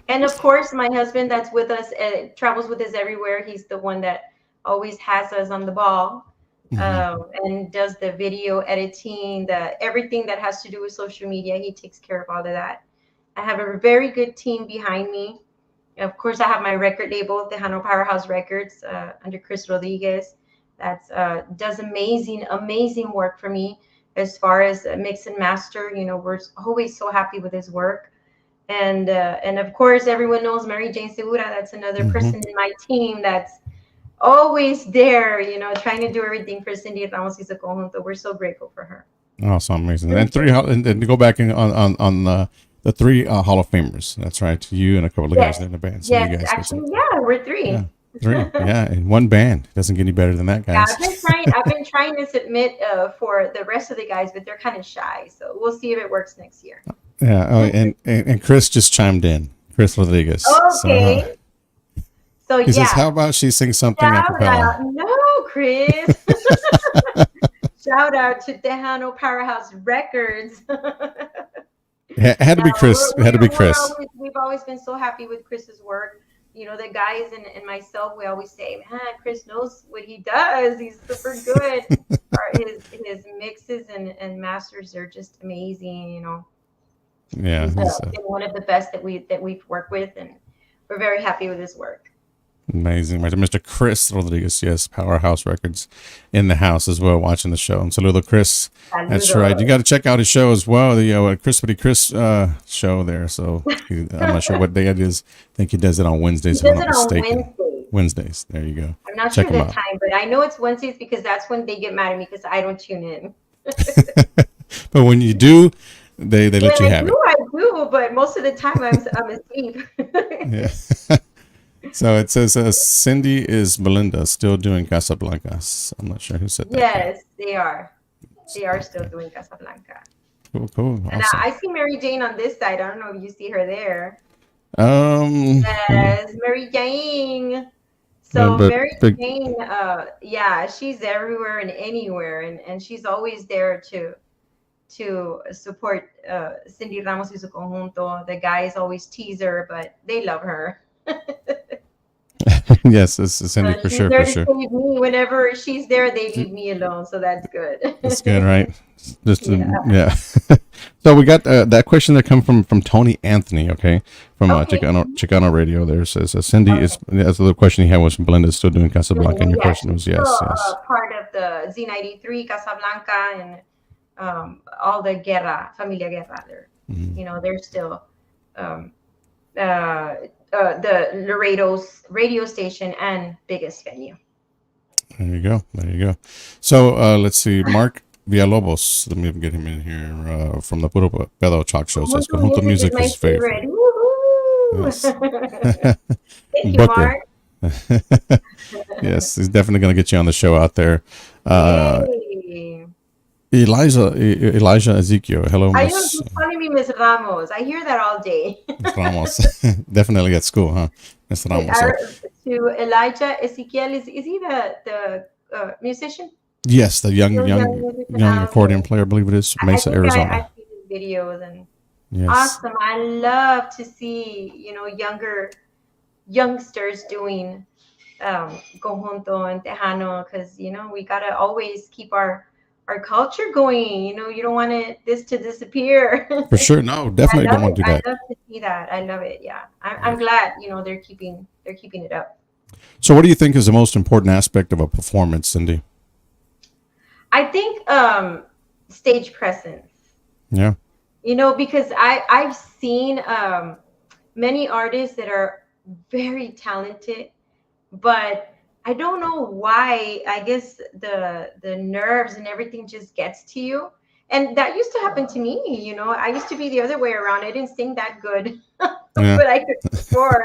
And of course, my husband that's with us, travels with us everywhere. He's the one that always has us on the ball, and does the video editing, the everything that has to do with social media. He takes care of all of that. I have a very good team behind me. Of course, I have my record label, Tejano Powerhouse Records, under Chris Rodriguez. That's does amazing work for me as far as mix and master. We're always so happy with his work. And of course, everyone knows Mary Jane Segura. That's another person in my team that's always there, trying to do everything for Cindy Ramos y su Conjunto. We're so grateful for her. Oh, so amazing. And and to go back on the three Hall of Famers. That's right. You and a couple of guys in the band. So Yes, you guys actually, yeah, we're three. Yeah. Three. Yeah, in one band. Doesn't get any better than that, Yeah, guys. I've been trying to submit for the rest of the guys, but they're kind of shy. So we'll see if it works next year. Yeah. Oh, and Chris just chimed in. Chris Rodriguez. Okay. So he says, "How about she sings something a cappella?" No, Chris. Shout out to Tejano Powerhouse Records. It had to be Chris. It had to be Chris. We've always been so happy with Chris's work. The guys and myself, we always say, man, Chris knows what he does. He's super good. his mixes and masters are just amazing. Yeah, he's been one of the best that we've worked with, and we're very happy with his work. Amazing. Mr. Chris Rodriguez, yes, Powerhouse Records in the house as well, watching the show. And saludo, Chris. Saludo. That's right. You got to check out his show as well, the Chris show there. So I'm not sure what day it is. I think he does it on Wednesdays. He does it on Wednesdays. There you go. I'm not sure the time, but I know it's Wednesdays because that's when they get mad at me because I don't tune in. But when you do, they let you have it. I do, but most of the time I'm asleep. Yeah. So it says Cindy is Belinda still doing Casablancas. I'm not sure who said that. Yes, they are. They are still doing Casablanca. Cool. Awesome. And I see Mary Jane on this side. I don't know if you see her there. Yes, Mary Jane. So Mary Jane, she's everywhere and anywhere, and she's always there to support Cindy Ramos y su Conjunto. The guys always tease her, but they love her. Yes, it's Cindy for sure. For sure. Me. Whenever she's there, they leave me alone, so that's good. That's good, right? Yeah. So we got that question that come from Tony Anthony, okay, from Chicano Radio. There says Cindy is. That's the question he had was Belinda still doing Casablanca, and your question was yes. Part of the Z93 Casablanca and all the Familia Guerra. They're still. The Laredo's radio station and biggest venue. There you go. So let's see, Mark Villalobos. Let me get him in here from the Puro Pedo Chalk Show. Says Conjunto music is his favorite. Yes. Thank you, Mark. Yes, he's definitely going to get you on the show out there. Elijah Ezekiel. Hello, Miss. I know you're calling me Miss Ramos. I hear that all day. Miss Ramos. Definitely at school, huh? Miss Ramos. To Elijah Ezekiel, is he the musician? Yes, the young accordion player, I believe it is, Mesa, Arizona. I see his videos and awesome. I love to see youngsters doing Conjunto and Tejano because we gotta always keep our culture going. You don't want this to disappear. For sure. No, definitely don't want to do that. I love to see that. I love it. Yeah. I'm glad, they're keeping it up. So what do you think is the most important aspect of a performance, Cindy? I think stage presence. Yeah. Because I've seen many artists that are very talented, but I don't know why. I guess the nerves and everything just gets to you. And that used to happen to me, I used to be the other way around. I didn't sing that good, Yeah. but I could perform.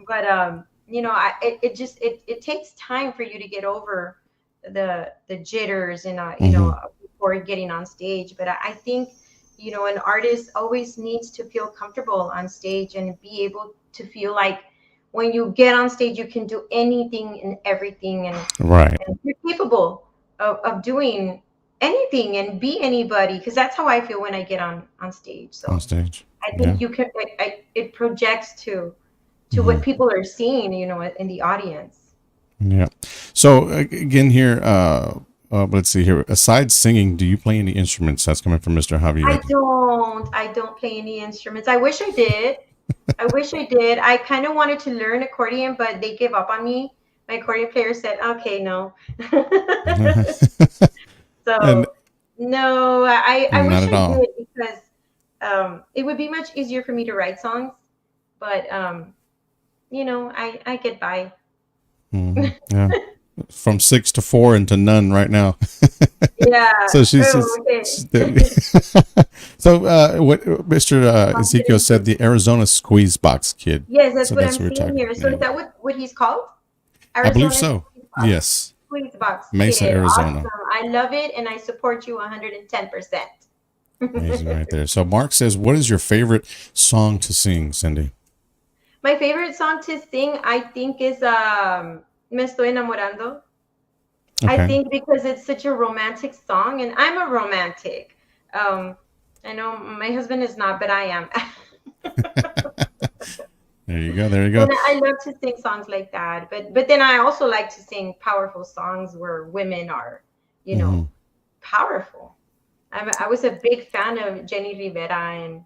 But it just it takes time for you to get over the jitters and Hmm. before getting on stage. But I think an artist always needs to feel comfortable on stage and be able to feel like when you get on stage you can do anything and everything, Right. and you're capable of doing anything and be anybody, because that's how I feel when I get on stage. On So stage. I Yeah. think you can it projects to Hmm. what people are seeing, in the audience. Yeah. So again here, let's see here. Aside singing, do you play any instruments? That's coming from Mr. Javier. I don't play any instruments. I wish I did. I wish I did. I kind of wanted to learn accordion, but they gave up on me. My accordion player said, "Okay, no." And So no, I not wish at I all. did, because it would be much easier for me to write songs, but I get by. Hmm. Yeah. From six to four into none right now. Yeah. So she's Oh, just. okay. So what Mr. Ezekiel Confidence. said, the Arizona Squeeze Box Kid. Yes, that's So what that's I'm what we're seeing talking. here. So is Yeah. that what he's called? I believe Arizona so. Squeeze Box. Yes. Squeeze Box Mesa, Kid. Arizona. Awesome. I love it, and I support you 110%. Amazing right there. So Mark says, what is your favorite song to sing, Cindy? My favorite song to sing, I think, is Me Estoy Enamorando. I Okay. think because it's such a romantic song, and I'm a romantic. Um, I know my husband is not, but I am. There you go. There you go. And I love to sing songs like that. But then I also like to sing powerful songs where women are, you Hmm. know, powerful. I was a big fan of Jenny Rivera, and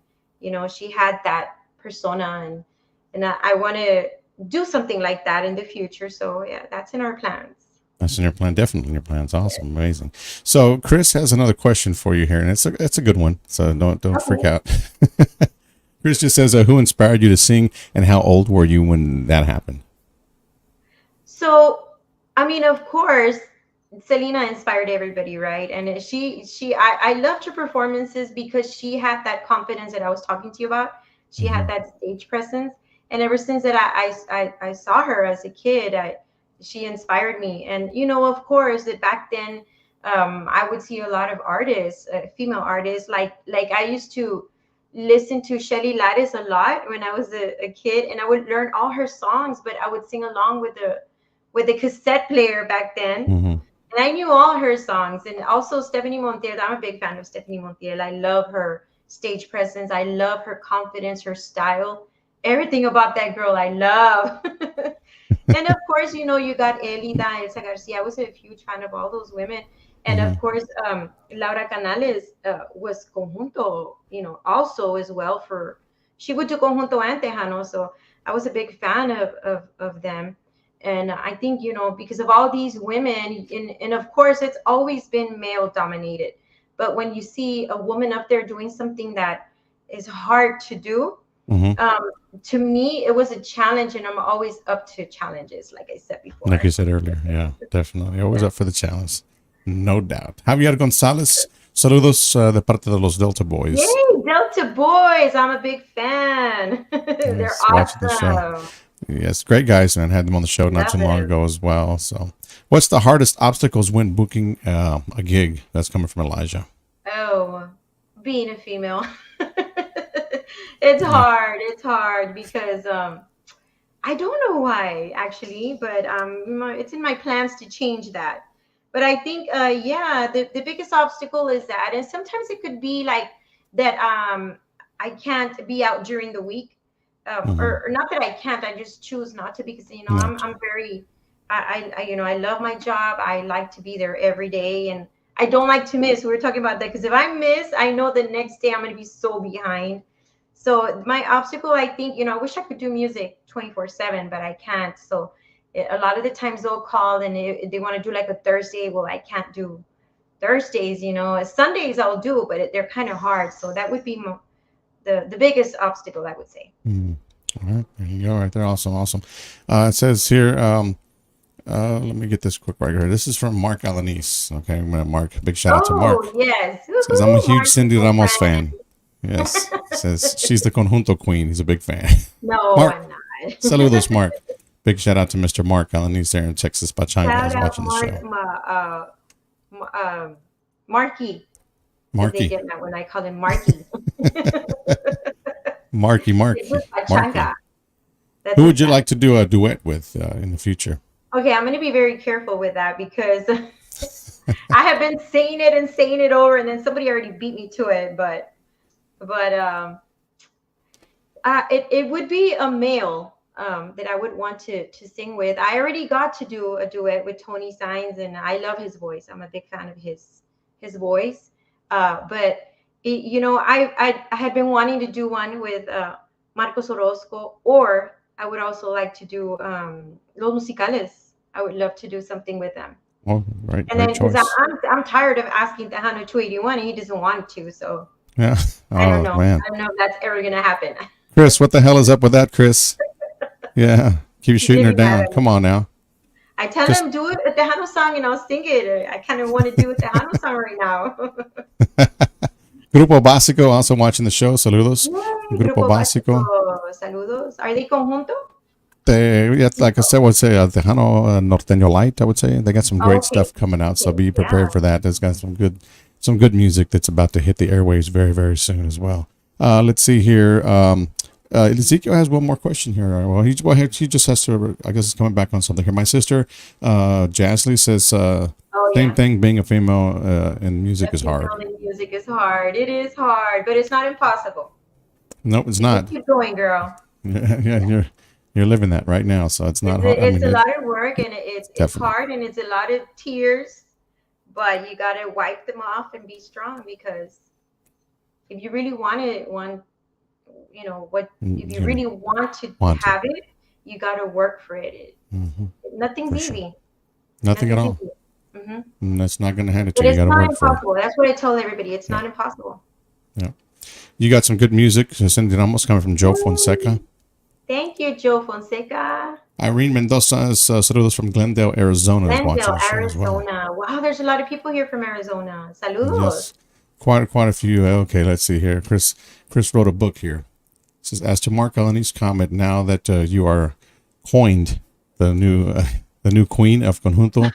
she had that persona, and I want to do something like that in the future. So yeah, that's in our plans. That's in your plan. Definitely in your plans. Awesome. Amazing. So Chris has another question for you here, and it's a good one. So don't freak Okay. out. Chris just says, who inspired you to sing, and how old were you when that happened? So, I mean, of course, Selena inspired everybody, right? And I loved her performances because she had that confidence that I was talking to you about. She had Hmm. that stage presence, and ever since that I saw her as a kid, she inspired me. And of course, that back then, I would see a lot of artists, female artists, like I used to listen to Shelly Laris a lot when I was a kid, and I would learn all her songs, but I would sing along with the cassette player back then. Hmm. And I knew all her songs. And also Stephanie Montiel. I'm a big fan of Stephanie Montiel. I love her stage presence. I love her confidence, her style. Everything about that girl I love. And of course, you got Elida, Elsa Garcia. I was a huge fan of all those women. And Hmm. of course, Laura Canales was Conjunto, also as well she would do Conjunto and Tejano. So I was a big fan of them. And I think, because of all these women, and of course, it's always been male dominated. But when you see a woman up there doing something that is hard to do, Hmm. um, to me, it was a challenge, and I'm always up to challenges, like I said Like you before. said earlier. Yeah, definitely. Always Yeah. up for the challenge. No doubt. Javier Gonzalez, saludos de parte de los Delta Boys. Yay, Delta Boys! I'm a big fan. They're Yes, watching the show. awesome. Yes, great guys, man. Had them on the show not Love too long them. ago as well. So, what's the hardest obstacles when booking a gig? That's coming from Elijah. Oh, being a female. It's Yeah. hard. It's hard because I don't know why actually, but it's in my plans to change that. But I think, yeah, the biggest obstacle is that, and sometimes it could be like that. I can't be out during the week, Hmm. or not that I can't. I just choose not to, because Not. I'm very, I love my job. I like to be there every day, and I don't like to miss. We were talking about that, because if I miss, I know the next day I'm going to be so behind. So my obstacle, I think, I wish I could do music 24/7, but I can't. So a lot of the times they'll call, and they want to do like a Thursday. Well, I can't do Thursdays, Sundays I'll do, but they're kind of hard. So that would be the biggest obstacle, I would say. All right, there you go, right there. Awesome. It says here, let me get this quick right here. This is from Mark Alanis. Okay, Mark, big shout out to Mark. Oh, yes. Says, I'm a huge Cindy Ramos fan. Yes. Says she's the Conjunto queen. He's a big fan. No, Mark, I'm not. Saludos, Mark. Big shout out to Mr. Mark Alanis there in Texas, Pachanga, is watching the show. Marky. Marky. They get that when I call him Marky. Mark. Who would you like to do a duet with in the future? Okay, I'm going to be very careful with that because I have been saying it over, and then somebody already beat me to it. But it would be a male that I would want to sing with. I already got to do a duet with Tony Sainz, and I love his voice. I'm a big fan of his voice. But I had been wanting to do one with Marcos Orozco, or I would also like to do Los Musicales. I would love to do something with them. Well, right. And then because I'm tired of asking Tejano 281, and he doesn't want to. So yeah, I don't know. Man. I don't know if that's ever gonna happen. Chris, what the hell is up with that, Chris? Yeah, keep shooting her down. Come on now. I tell him do it a Tejano song and I'll sing it. I kind of want to do a Tejano song right now. Grupo Básico also watching the show. Saludos. Grupo Básico. Saludos. Are they Conjunto? Like I said, I would say Tejano Norteño Light. I would say they got some great stuff coming out, so be prepared for that. There's got some good music that's about to hit the airwaves very, very soon as well. Let's see here. Ezekiel has one more question here. Well, he just has to. I guess it's coming back on something here. My sister, Jasley, says same thing. Being a female in music is hard. Music is hard. It is hard, but it's not impossible. No, it's not. Keep going, girl. Yeah, you're living that right now, so it's not hard. It's a lot of work, and it's hard, and it's a lot of tears, but you got to wipe them off and be strong, because if you really if you really want to have it, you got to work for it. Nothing's easy. Nothing at all. Mm-hmm. That's not going to hand it to you. You got to work for it. That's what I tell everybody. It's not impossible. Yeah. You got some good music. Cindy Ramos coming from Joe Fonseca. Thank you, Joe Fonseca. Irene Mendoza is saludos from Glendale, Arizona. Glendale, Arizona. Wow, there's a lot of people here from Arizona. Saludos. Yes, quite a few. Okay, let's see here. Chris wrote a book here. It says, as to Mark Alanis' comment, now that you are coined the new queen of Conjunto,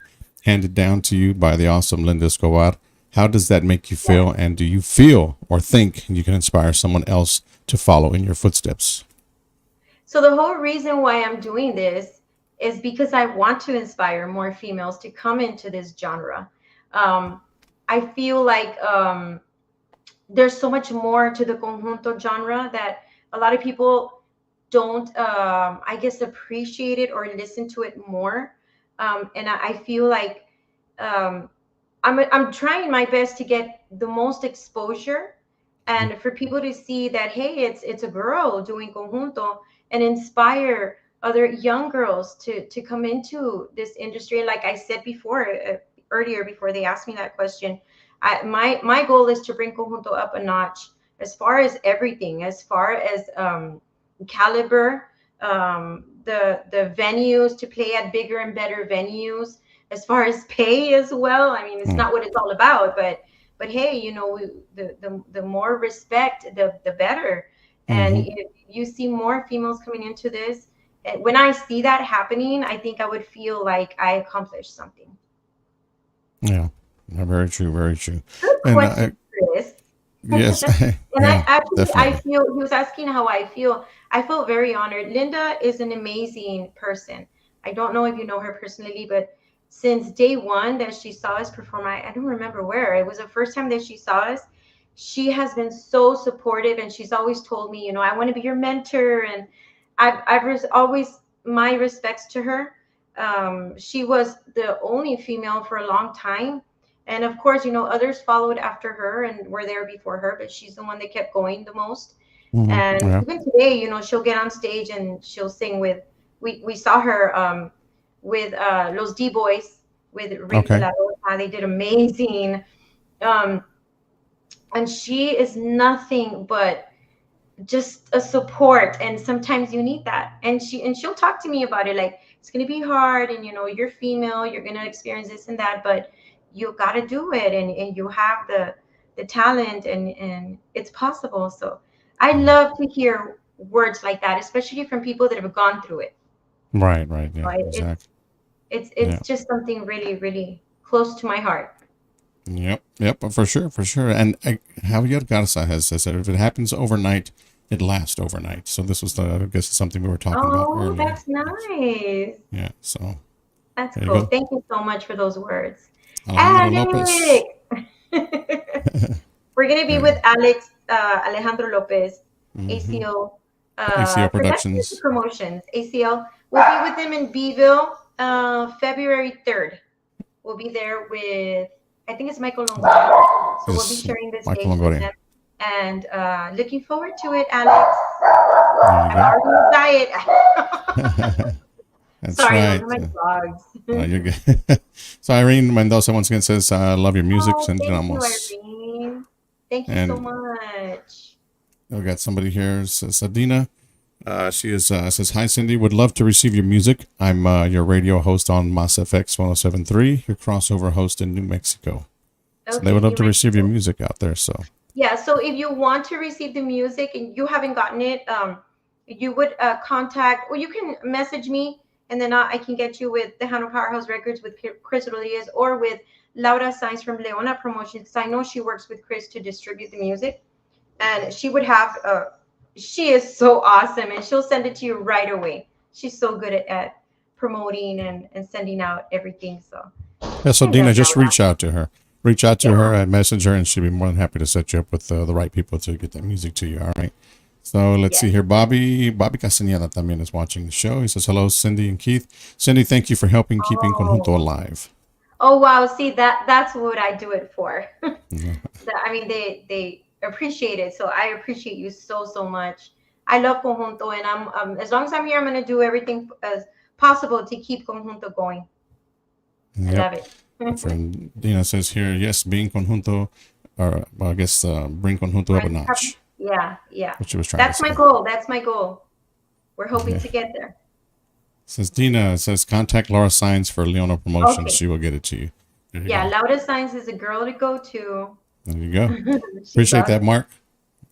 handed down to you by the awesome Linda Escobar, how does that make you feel? And do you feel or think you can inspire someone else to follow in your footsteps? So the whole reason why I'm doing this is because I want to inspire more females to come into this genre. I feel like there's so much more to the Conjunto genre that a lot of people don't, I guess, appreciate it or listen to it more. And I feel like I'm trying my best to get the most exposure, and for people to see that, hey, it's a girl doing Conjunto, and inspire other young girls to come into this industry. And like I said earlier, before they asked me that question, my goal is to bring Conjunto up a notch as far as everything, as far as caliber, the venues, to play at bigger and better venues, as far as pay as well. I mean, it's not what it's all about, but hey, the more respect, the better. And if you see more females coming into this, when I see that happening, I think I would feel like I accomplished something. Yeah, very true, very true. Good question, Chris. Yes. And I feel, he was asking how I feel. I feel very honored. Linda is an amazing person. I don't know if you know her personally, but since day one that she saw us perform, I don't remember where. It was the first time that she saw us. She has been so supportive, and she's always told me, I want to be your mentor. And I've always, my respects to her. She was the only female for a long time. And of course, others followed after her and were there before her, but she's the one that kept going the most. And even today, she'll get on stage and she'll sing with, we saw her with Los D-Boys, with Rick de la Rosa. They did amazing. Um, and she is nothing but just a support, and sometimes you need that, and she'll talk to me about it, like it's going to be hard, and you're female, you're going to experience this and that, but you got to do it, and you have the talent, and it's possible. So I love to hear words like that, especially from people that have gone through it. Right, right, yeah, Right? exactly. It's Yeah. just something really, really close to my heart. Yep, yep, for sure, for sure. And Javier Garza has said if it happens overnight, it lasts overnight. So this was I guess something we were talking about Oh, earlier. that's nice. Yeah, so That's there you cool. go. Thank you so much for those words. Alejandro Alex! Lopez, We're going to be uh, with Alex Alejandro Lopez, mm-hmm. ACL ACO Production Productions. Promotions. ACL. We'll be with them in Beeville February 3rd. We'll be there with, I think it's Michael Longoria. So we'll be Is sharing the Michael stage with Longoria. them. And looking forward to it, Alex. There you I'm go. already on diet. That's Sorry, those right. are my dogs. You're good. So Irene Mendoza once again says, "I love your music, Oh, Cindy thank you, Ramos." Irene. Thank you so And much. we got somebody here says Adina. She is says, "Hi Cindy, would love to receive your music. I'm your radio host on Mas FX 107.3, your crossover host in New Mexico. So they Okay, would love New to receive your Mexico. music out there. So Yeah, so if you want to receive the music and you haven't gotten it, you would contact, or you can message me, and then I can get you with Tejano Powerhouse Records with Chris Rodriguez, or with Laura Sainz from Leona Promotions, because I know she works with Chris to distribute the music, and she would have, she is so awesome, and she'll send it to you right away. She's so good at promoting and sending out everything. So yeah, so I love Dina, just Laura. reach out to her. Reach out to Yeah. her and message her, and she'll be more than happy to set you up with the right people to get that music to you. All right. So let's Yeah. see here. Bobby Castañeda también is watching the show. He says, hello, Cindy and Keith. Cindy, thank you for helping keeping Conjunto Oh. alive. Oh wow! See, that's what I do it for. Mhm. I mean, they appreciate it, so I appreciate you so much. I love Conjunto, and I'm as long as I'm here, I'm gonna do everything as possible to keep Conjunto going. I Yep. love it. My friend Dina says here, yes, being Conjunto, or well, I guess bring Conjunto up a notch, Yeah, which she was trying to That's my say. goal. That's my goal. We're hoping Yeah. to get there. Says Dina, says contact Laura Signs for Leona Promotions. Okay. She will get it to you. There you Yeah, go. Laura Science is a girl to go to. There you go. She's Appreciate awesome. that, Mark.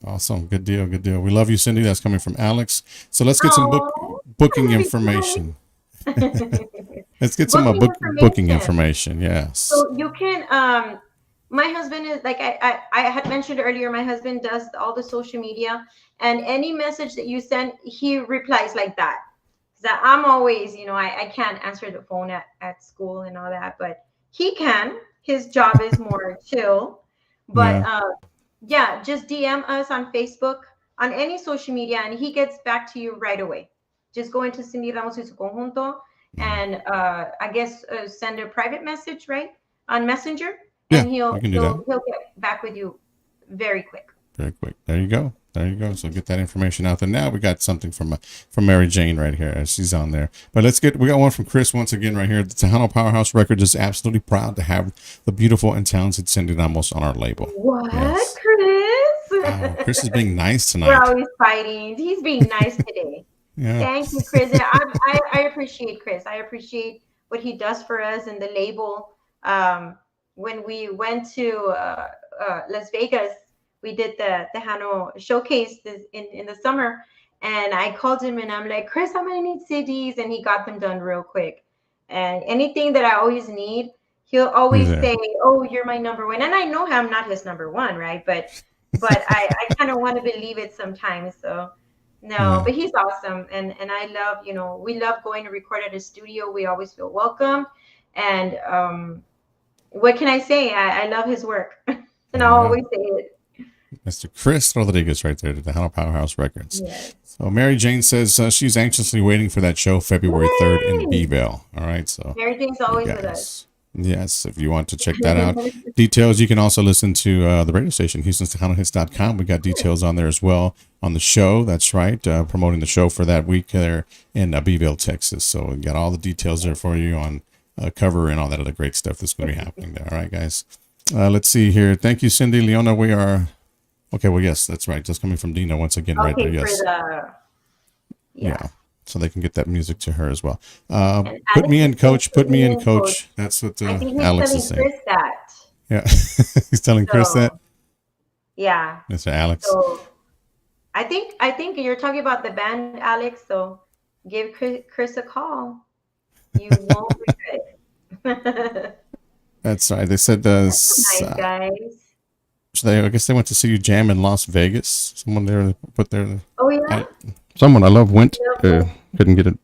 Awesome. Good deal. Good deal. We love you, Cindy. That's coming from Alex. So let's get some Oh, booking I love information. you. Let's get some Booking booking information. information. Yes. So you can my husband is like I had mentioned earlier, my husband does all the social media, and any message that you send, he replies like that. That I'm always, I can't answer the phone at school and all that, but he can. His job is more chill. But Yeah. yeah, just DM us on Facebook, on any social media, and he gets back to you right away. Just go into Cindy Ramos y su conjunto, and I guess send a private message, right, on Messenger, Yeah. and he'll You can do he'll that he'll get back with you very quick. very quick. There you go. There you go. So get that information out there. Now we got something from Mary Jane right here. She's on there. But we got one from Chris once again right here. The Tejano Powerhouse Records is absolutely proud to have the beautiful and talented Cindy Ramos on our label. What, Yes. Chris? Wow, Chris is being nice We're tonight. always fighting. He's being nice today. Yeah. Thank you, Chris. I appreciate Chris. I appreciate what he does for us and the label. When we went to Las Vegas, we did the Tejano showcase in the summer, and I called him and I'm like, Chris, I'm gonna need CDs, and he got them done real quick. And anything that I always need, he'll always Yeah. say, "Oh, you're my number one." And I know I'm not his number one, right? But I kind of want to believe it sometimes. So no, Yeah. but he's awesome, and I love, we love going to record at his studio. We always feel welcome, and what can I say? I love his work, and I'll always say it. Mr. Chris Rodriguez right there, the Tejano Powerhouse Records. Yes. So Mary Jane says she's anxiously waiting for that show February 3rd in Yay! Beeville. All right, so Everything's always with us. yes, if you want to check that out. Details, you can also listen to the radio station, HoustonTejanoHits.com. We got details on there as well on the show. That's right, promoting the show for that week there in Beeville, Texas. So we got all the details there for you on cover and all that other great stuff that's going to be happening there. All right, guys. Let's see here. Thank you, Cindy. Leona, we are... Okay, well, yes, that's right. Just coming from Dina once again, right there, yes. Yeah. So they can get that music to her as well. Put me in, coach. Put me in, coach. That's what Alex is saying. Chris that. Yeah. He's telling Chris that? Yeah. Mr. Alex. So I think you're talking about the band, Alex, so give Chris a call. You won't regret. That's right. They said nice, guys. I guess they went to see you jam in Las Vegas. Someone there put their... Oh, yeah? Someone I love went. Couldn't get it.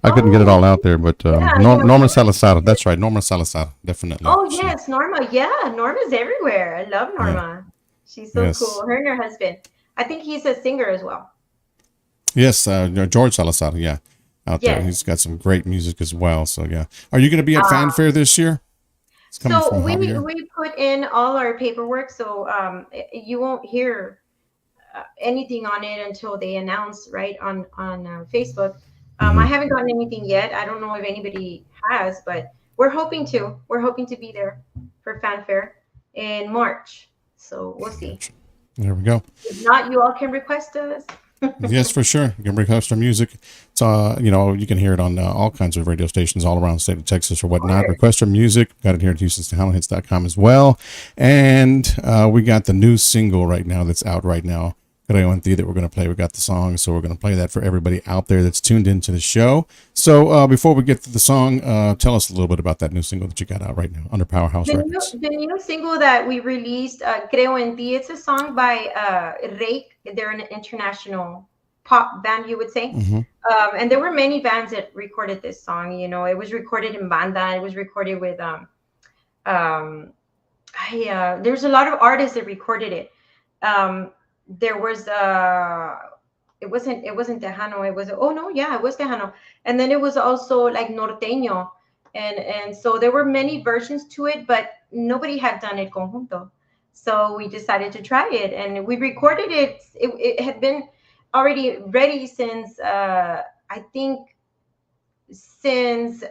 I couldn't get it all out there, but Norma Salazar. That's right. Norma Salazar. Definitely. Oh, yes. Norma. Yeah. Norma's everywhere. I love Norma. Yeah. She's so cool. Her and her husband. I think he's a singer as well. Yes. George Salazar. Yeah. Out there. He's got some great music as well. So, yeah. Are you going to be at Fanfare this year? So we put in all our paperwork. So you won't hear anything on it until they announce right on Facebook. I haven't gotten anything yet. I don't know if anybody has, but we're hoping to. We're hoping to be there for Fanfare in March. So we'll see. There we go. If not, you all can request us. Yes, for sure. You can request our music. It's you can hear it on all kinds of radio stations all around the state of Texas or whatnot. Request our music. Got it here at HoustonTejanoHits.com as well. And we got the new single right now that's out right now. That we're going to play. We got the song, so we're going to play that for everybody out there that's tuned into the show. So before we get to the song, tell us a little bit about that new single that you got out right now under Powerhouse Records. The new single that we released, Creo en Ti, it's a song by Rake. They're an international pop band, you would say. And there were many bands that recorded this song. You know, it was recorded in banda. It was recorded with there's a lot of artists that recorded it. There was it wasn't Tejano, it was it was Tejano, and then it was also like norteño, and so there were many versions to it, but nobody had done it Conjunto, so we decided to try it, and we recorded it. It had been already ready since I think since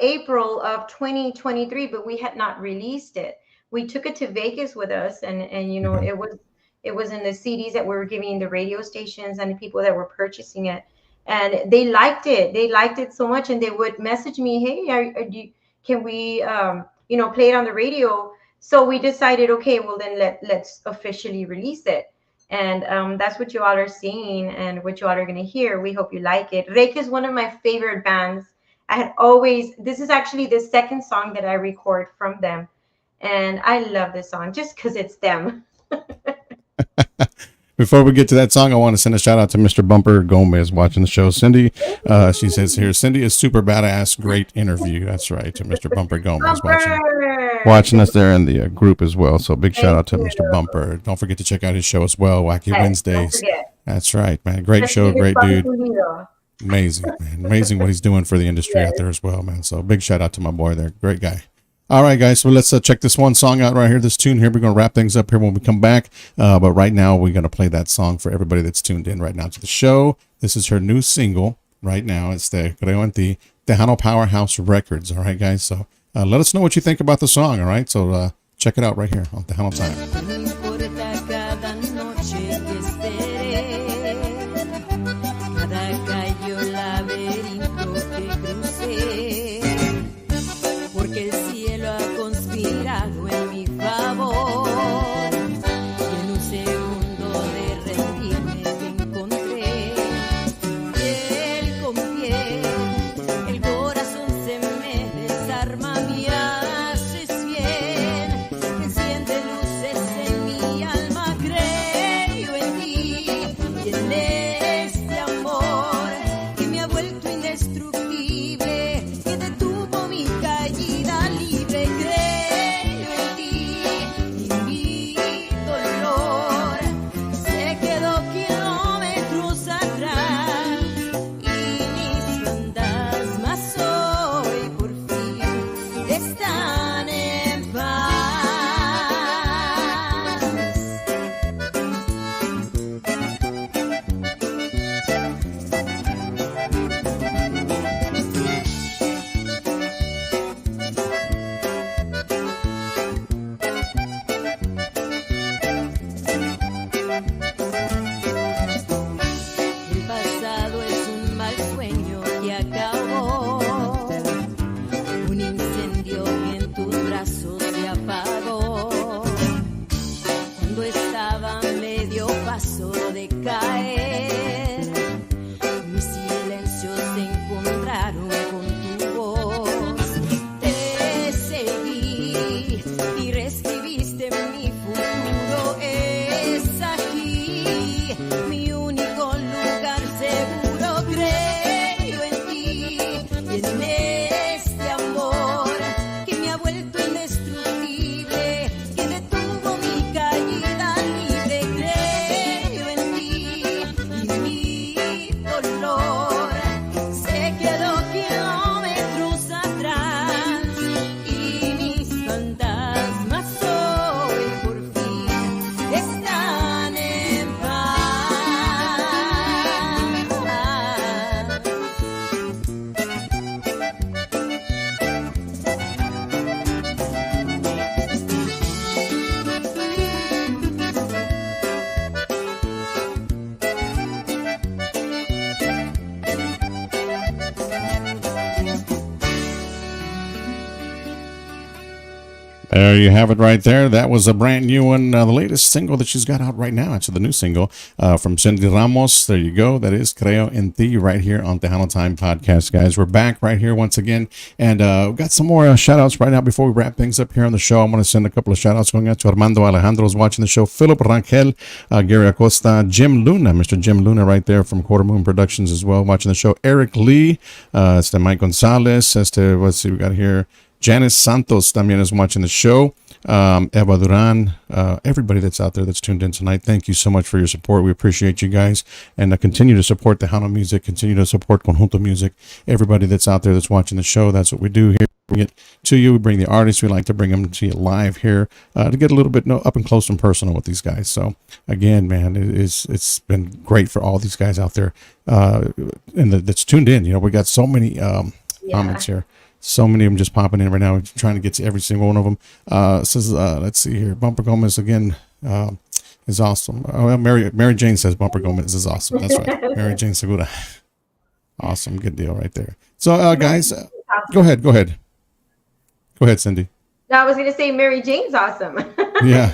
April of 2023, but we had not released it. We took it to Vegas with us, and you know, it was in the CDs that we were giving the radio stations and the people that were purchasing it. And they liked it. They liked it so much. And they would message me, hey, can we, play it on the radio? So we decided, okay, well, then let's officially release it. And that's what you all are seeing and what you all are going to hear. We hope you like it. Rake is one of my favorite bands. This is actually the second song that I record from them. And I love this song just because it's them. Before we get to that song, I want to send a shout out to Mr. Bumper Gomez watching the show. Cindy, she says here, Cindy is super badass. Great interview. That's right. To Mr. Bumper Gomez watching us there in the group as well. So big shout out to Mr. Bumper. Don't forget to check out his show as well. Wacky Wednesdays. That's right, man. Great show. Great dude. Amazing, man. Amazing what he's doing for the industry out there as well, man. So big shout out to my boy there. Great guy. All right, guys, so let's check this one song out right here, this tune here. We're going to wrap things up here when we come back. But right now, we're going to play that song for everybody that's tuned in right now to the show. This is her new single right now. It's the Creo en Ti, Tejano Powerhouse Records. All right, guys, so let us know what you think about the song, all right? So check it out right here on Tejano Time. Arma me haces bien, enciende luces en There you have it right there. That was a brand new one, the latest single that she's got out right now. Actually, the new single from Cindy Ramos. There you go. That is Creo en Ti right here on Tejano Time Podcast, guys. We're back right here once again. And we've got some more shout outs right now before we wrap things up here on the show. I'm going to send a couple of shout outs going out to Armando Alejandro's watching the show, Philip Rangel, Gary Acosta, Jim Luna, Mr. Jim Luna right there from Quarter Moon Productions as well, watching the show, Eric Lee, Mike Gonzalez, let's see, we got here. Janice Santos también is watching the show. Eva Duran, everybody that's out there that's tuned in tonight, thank you so much for your support. We appreciate you guys. And continue to support Tejano music, continue to support Conjunto music. Everybody that's out there that's watching the show, that's what we do here. We bring it to you. We bring the artists. We like to bring them to you live here to get a little bit up and close and personal with these guys. So, again, man, it's been great for all these guys out there and that's tuned in. You know, we got so many comments here. So many of them just popping in right now. We're trying to get to every single one of them. Says, let's see here. Bumper Gomez again is awesome. Oh, Mary Jane says Bumper Gomez is awesome. That's right. Mary Jane Segura. Awesome. Good deal right there. So, guys, go ahead. Go ahead, Cindy. No, I was going to say Mary Jane's awesome. Yeah.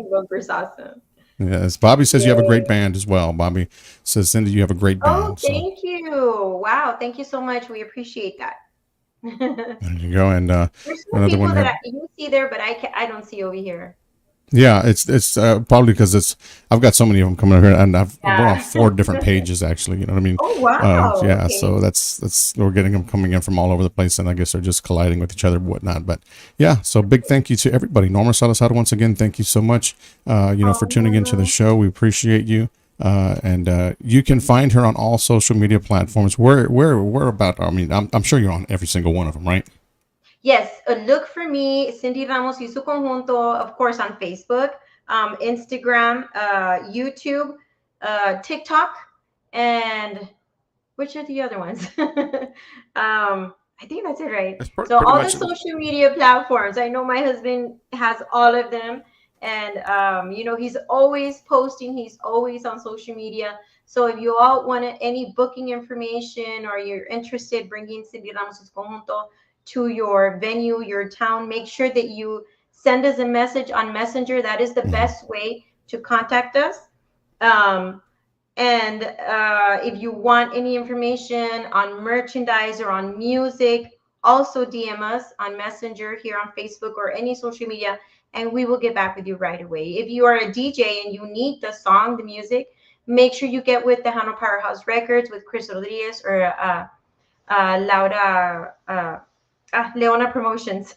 Bumper's awesome. Yes. Bobby says you have a great band as well. Bobby says, Cindy, you have a great band. Oh, thank you. Wow. Thank you so much. We appreciate that. There you go. And there's some people that you see there, but I don't see over here. Yeah, it's probably because I've got so many of them coming over here, and we're on 4 different pages actually. You know what I mean? Oh wow! Yeah, okay. so that's we're getting them coming in from all over the place, and I guess they're just colliding with each other and whatnot. But yeah, so big thank you to everybody. Norma Salazar, once again, thank you so much. For tuning into the show. We appreciate you. And you can find her on all social media platforms. Where about? I mean, I'm sure you're on every single one of them, right? Yes. Look for me, Cindy Ramos y su Conjunto, of course, on Facebook, Instagram, YouTube, TikTok, and which are the other ones? I think that's it, right? So all the social media platforms. I know my husband has all of them. And, he's always posting. He's always on social media. So if you all want any booking information or you're interested bringing Cindy Ramos' Conjunto to your venue, your town, make sure that you send us a message on Messenger. That is the best way to contact us. If you want any information on merchandise or on music, also DM us on Messenger here on Facebook or any social media, and we will get back with you right away. If you are a DJ and you need the song, the music, make sure you get with Tejano Powerhouse Records with Chris Rodriguez or Leona Promotions.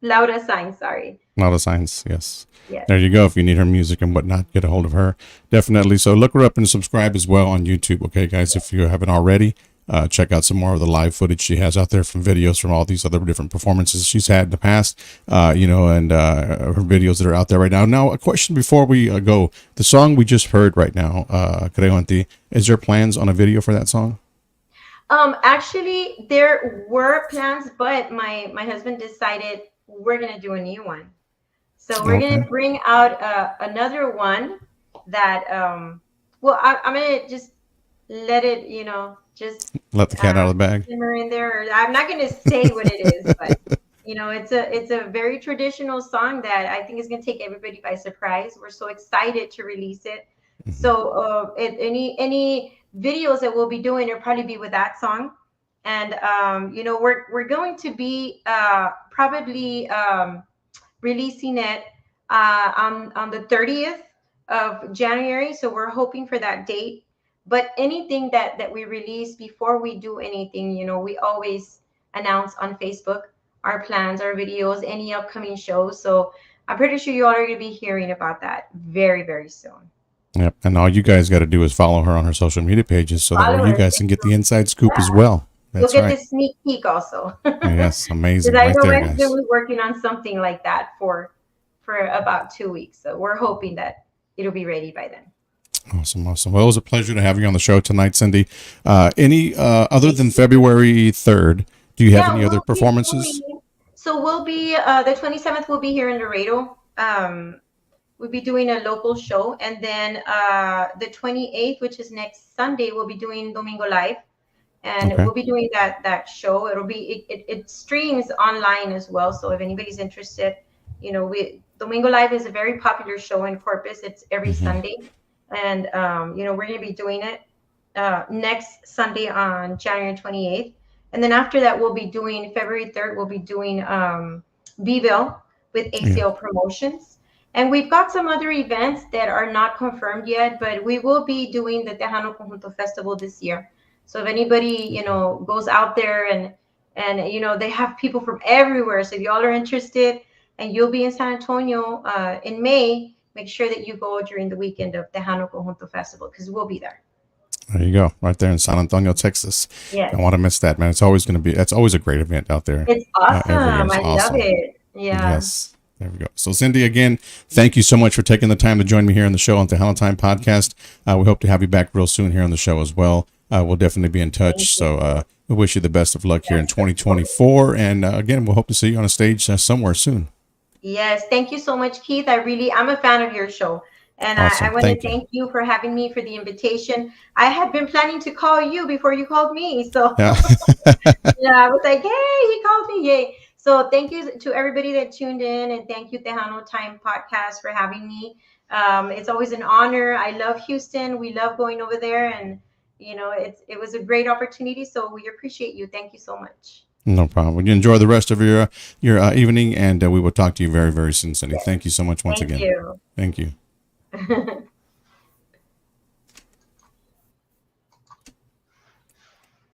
Laura Signs, sorry. Laura Signs, yes. There you go. If you need her music and whatnot, get a hold of her. Definitely. So look her up and subscribe as well on YouTube. Okay, guys, if you haven't already. Check out some more of the live footage she has out there from videos from all these other different performances she's had in the past, and her videos that are out there right now. Now, a question before we go. The song we just heard right now, Creo en Ti, is there plans on a video for that song? Actually, there were plans, but my husband decided we're going to do a new one. So we're going to bring out another one that, I'm going to just let it, just let the cat out of the bag. Simmer in there. I'm not going to say what it is, but it's a very traditional song that I think is going to take everybody by surprise. We're so excited to release it. Mm-hmm. So any videos that we'll be doing will probably be with that song, and we're going to be probably releasing it on the 30th of January. So we're hoping for that date. But anything that we release before we do anything, we always announce on Facebook our plans, our videos, any upcoming shows. So I'm pretty sure you all are going to be hearing about that very, very soon. Yep. And all you guys got to do is follow her on her social media pages so that way you guys can get the inside scoop as well. That's You'll get the sneak peek also. Yes, amazing. Because I know I've been working on something like that for about 2 weeks. So we're hoping that it'll be ready by then. Awesome. Well, it was a pleasure to have you on the show tonight, Cindy. Any other than February 3rd, do you have any other performances? We'll be the 27th. We'll be here in Laredo. We'll be doing a local show, and then the 28th, which is next Sunday, we'll be doing Domingo Live, and we'll be doing that show. It'll be it streams online as well. So if anybody's interested, Domingo Live is a very popular show in Corpus. It's every Mm-hmm. Sunday, and we're going to be doing it next Sunday on January 28th, and then after that we'll be doing February 3rd. We'll be doing Beville with Yeah. ACL Promotions. And we've got some other events that are not confirmed yet, but we will be doing the Tejano Conjunto Festival this year. So if anybody, goes out there and they have people from everywhere. So if y'all are interested and you'll be in San Antonio in May, make sure that you go during the weekend of Tejano Conjunto Festival because we'll be there. There you go, right there in San Antonio, Texas. Yes. Don't want to miss that, man. It's always a great event out there. It's awesome. Every year. It's I awesome. love it. Yeah. Yes. There we go. So, Cindy, again, thank you so much for taking the time to join me here on the show on the Tejano Time podcast. We hope to have you back real soon here on the show as well. We'll definitely be in touch. So, we wish you the best of luck here in 2024. And again, we'll hope to see you on a stage somewhere soon. Yes. Thank you so much, Keith. I'm a fan of your show. And Awesome. I want to thank you for having me, for the invitation. I had been planning to call you before you called me. So, Yeah. I was like, hey, he called me. Yay. So thank you to everybody that tuned in, and thank you Tejano Time Podcast for having me. It's always an honor. I love Houston. We love going over there, and it was a great opportunity. So we appreciate you. Thank you so much. No problem. Well, you enjoy the rest of your evening, and we will talk to you very, very soon, Cindy. Thank you so much once again. Thank you. Thank you.